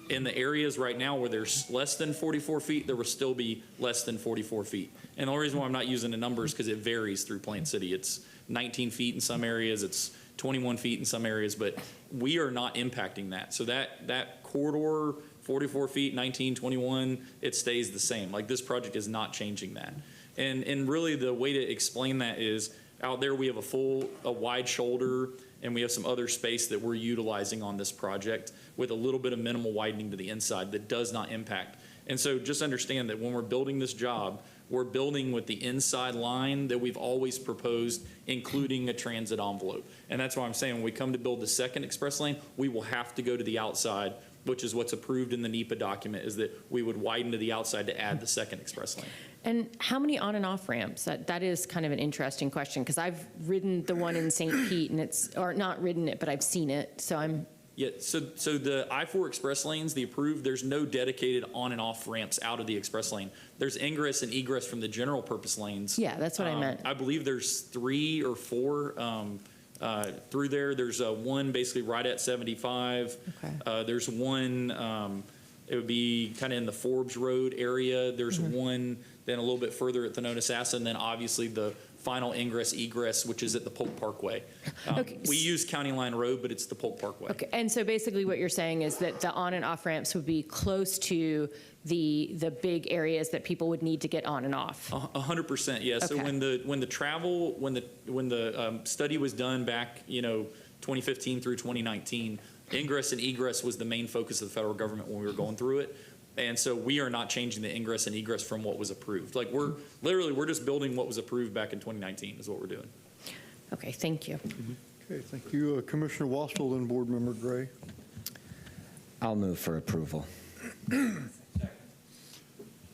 In the areas right now where there's less than 44 feet, there will still be less than 44 feet. And the only reason why I'm not using the numbers is because it varies through Plant City. It's 19 feet in some areas, it's 21 feet in some areas, but we are not impacting that. So that corridor, 44 feet, 19, 21, it stays the same. Like, this project is not changing that. And really the way to explain that is, out there we have a wide shoulder, and we have some other space that we're utilizing on this project with a little bit of minimal widening to the inside that does not impact. And so just understand that when we're building this job, we're building with the inside line that we've always proposed, including a transit envelope. And that's why I'm saying when we come to build the second express lane, we will have to go to the outside, which is what's approved in the NEPA document, is that we would widen to the outside to add the second express lane. And how many on and off ramps? That is kind of an interesting question, because I've ridden the one in St. Pete, and or not ridden it, but I've seen it, so I'm. Yeah, so the I-4 express lanes, the approved, there's no dedicated on and off ramps out of the express lane. There's ingress and egress from the general purpose lanes. Yeah, that's what I meant. I believe there's 3 or 4 through there. There's one basically right at 75. Okay. There's one, it would be kind of in the Forbes Road area. There's one then a little bit further at the Thonotosassa, and then obviously the final ingress egress, which is at the Polk Parkway. Okay. We use County Line Road, but it's the Polk Parkway. Okay, and so basically what you're saying is that the on and off ramps would be close to the big areas that people would need to get on and off. 100%, yeah. So Okay. when the study was done back, 2015 through 2019, ingress and egress was the main focus of the federal government when we were going through it. And so we are not changing the ingress and egress from what was approved. Like, we're just building what was approved back in 2019 is what we're doing. Okay, thank you. Okay, thank you. Commissioner Wastel, then Board Member Gray. I'll move for approval. Motion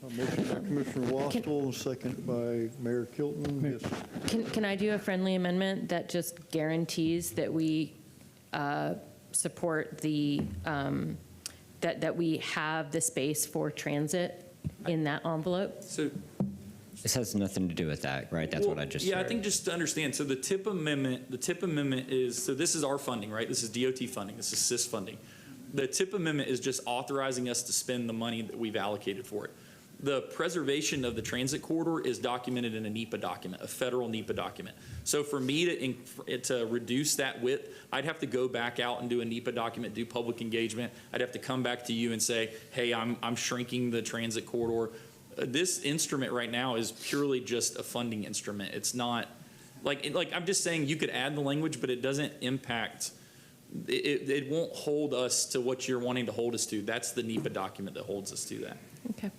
by Commissioner Wastel, second by Mayor Kilton. Yes. Can I do a friendly amendment that just guarantees that we support the, that we have the space for transit in that envelope? So This has nothing to do with that, right? That's what I just Yeah, heard. I think just to understand, so the TIP amendment is, so this is our funding, right? This is DOT funding, this is SIS funding. The TIP amendment is just authorizing us to spend the money that we've allocated for it. The preservation of the transit corridor is documented in a NEPA document, a federal NEPA document. So for me to reduce that width, I'd have to go back out and do a NEPA document, do public engagement. I'd have to come back to you and say, hey, I'm shrinking the transit corridor. This instrument right now is purely just a funding instrument. It's not, like I'm just saying you could add the language, but it doesn't impact, it won't hold us to what you're wanting to hold us to. That's the NEPA document that holds us to that. Okay.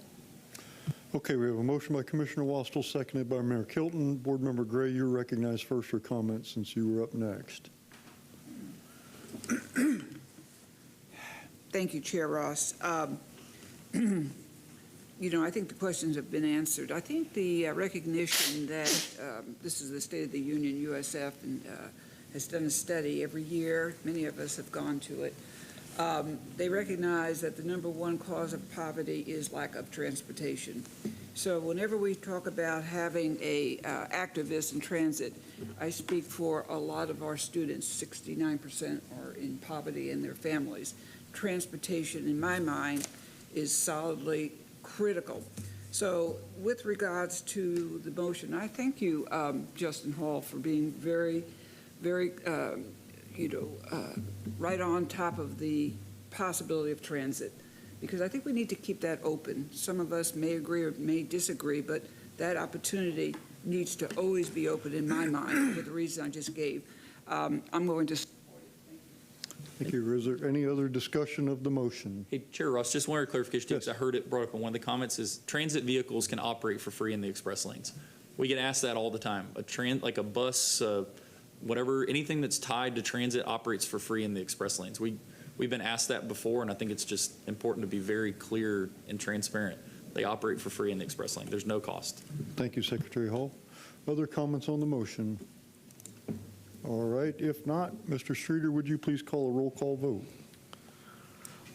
Okay, we have a motion by Commissioner Wastel, seconded by Mayor Kilton. Board Member Gray, you're recognized first for comment since you were up next. Thank you, Chair Ross. I think the questions have been answered. I think the recognition that this is the State of the Union, USF, and has done a study every year. Many of us have gone to it. They recognize that the #1 cause of poverty is lack of transportation. So whenever we talk about having a activist in transit, I speak for a lot of our students. 69% are in poverty and their families. Transportation, in my mind, is solidly critical. So with regards to the motion, I thank you, Justin Hall, for being very, very right on top of the possibility of transit, because I think we need to keep that open. Some of us may agree or may disagree, but that opportunity needs to always be open in my mind for the reason I just gave. I'm going to support it. Thank you. Is there any other discussion of the motion? Hey, Chair Ross, just one other clarification, because I heard it brought up in one of the comments, is transit vehicles can operate for free in the express lanes. We get asked that all the time. Like a bus, whatever, anything that's tied to transit operates for free in the express lanes. We've been asked that before, and I think it's just important to be very clear and transparent. They operate for free in the express lane. There's no cost. Thank you, Secretary Hall. Other comments on the motion? All right, if not, Mr. Streeter, would you please call a roll call vote?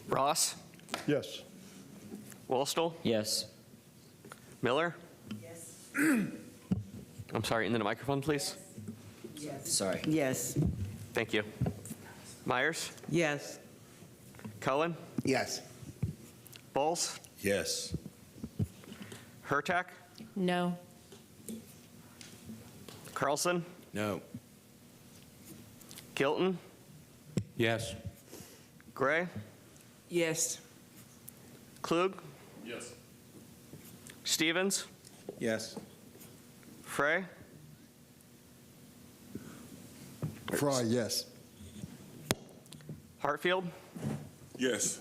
Ross? Yes. Wolstall? Yes. Miller? Yes. I'm sorry, into the microphone, please. Yes. Sorry. Yes. Thank you. Myers? Yes. Cohen? Yes. Bowles? Yes. Hurtak? No. Carlson? No. Gilton? Yes. Gray? Yes. Klug? Yes. Stevens? Yes. Frey? Fry, yes. Hartfield? Yes.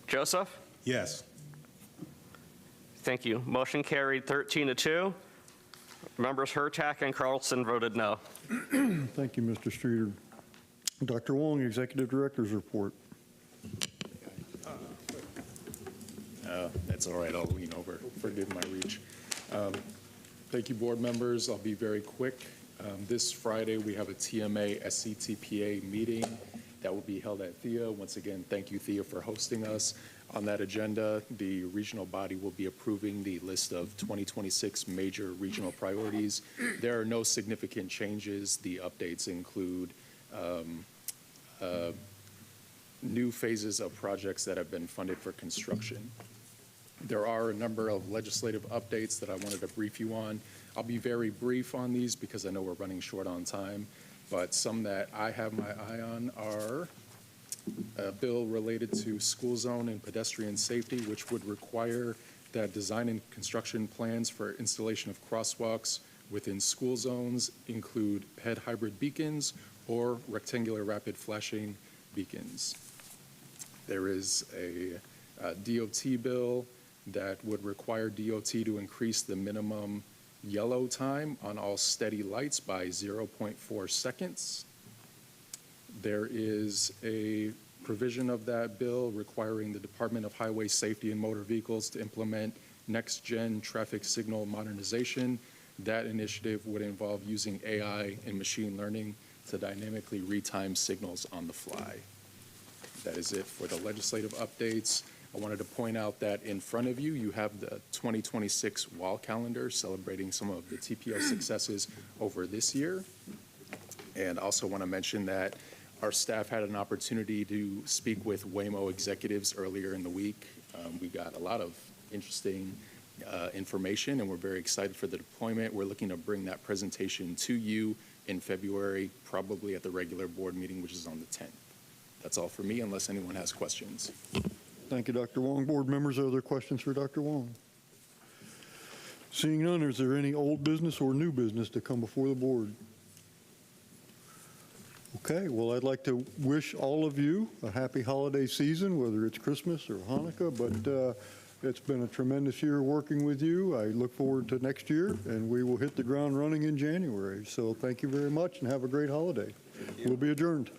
Joseph? Yes. Thank you. Motion carried 13-2. Members Hurtak and Carlson voted no. Thank you, Mr. Streeter. Dr. Wong, Executive Director's report. That's all right. I'll lean over. Forgive my reach. Thank you, board members. I'll be very quick. This Friday, we have a TMA SCTPA meeting that will be held at THEA. Once again, thank you, THEA, for hosting us. On that agenda, the regional body will be approving the list of 2026 major regional priorities. There are no significant changes. The updates include new phases of projects that have been funded for construction. There are a number of legislative updates that I wanted to brief you on. I'll be very brief on these because I know we're running short on time, but some that I have my eye on are a bill related to school zone and pedestrian safety, which would require that design and construction plans for installation of crosswalks within school zones include PED hybrid beacons or rectangular rapid flashing beacons. There is a DOT bill that would require DOT to increase the minimum yellow time on all steady lights by 0.4 seconds. There is a provision of that bill requiring the Department of Highway Safety and Motor Vehicles to implement next-gen traffic signal modernization. That initiative would involve using AI and machine learning to dynamically retime signals on the fly. That is it for the legislative updates. I wanted to point out that in front of you, you have the 2026 wall calendar celebrating some of the TPO successes over this year. And also want to mention that our staff had an opportunity to speak with Waymo executives earlier in the week. We got a lot of interesting information, and we're very excited for the deployment. We're looking to bring that presentation to you in February, probably at the regular board meeting, which is on the 10th. That's all for me, unless anyone has questions. Thank you, Dr. Wong. Board members, are there questions for Dr. Wong? Seeing none, is there any old business or new business to come before the board? Okay, well, I'd like to wish all of you a happy holiday season, whether it's Christmas or Hanukkah, but it's been a tremendous year working with you. I look forward to next year, and we will hit the ground running in January. So thank you very much, and have a great holiday. We'll be adjourned.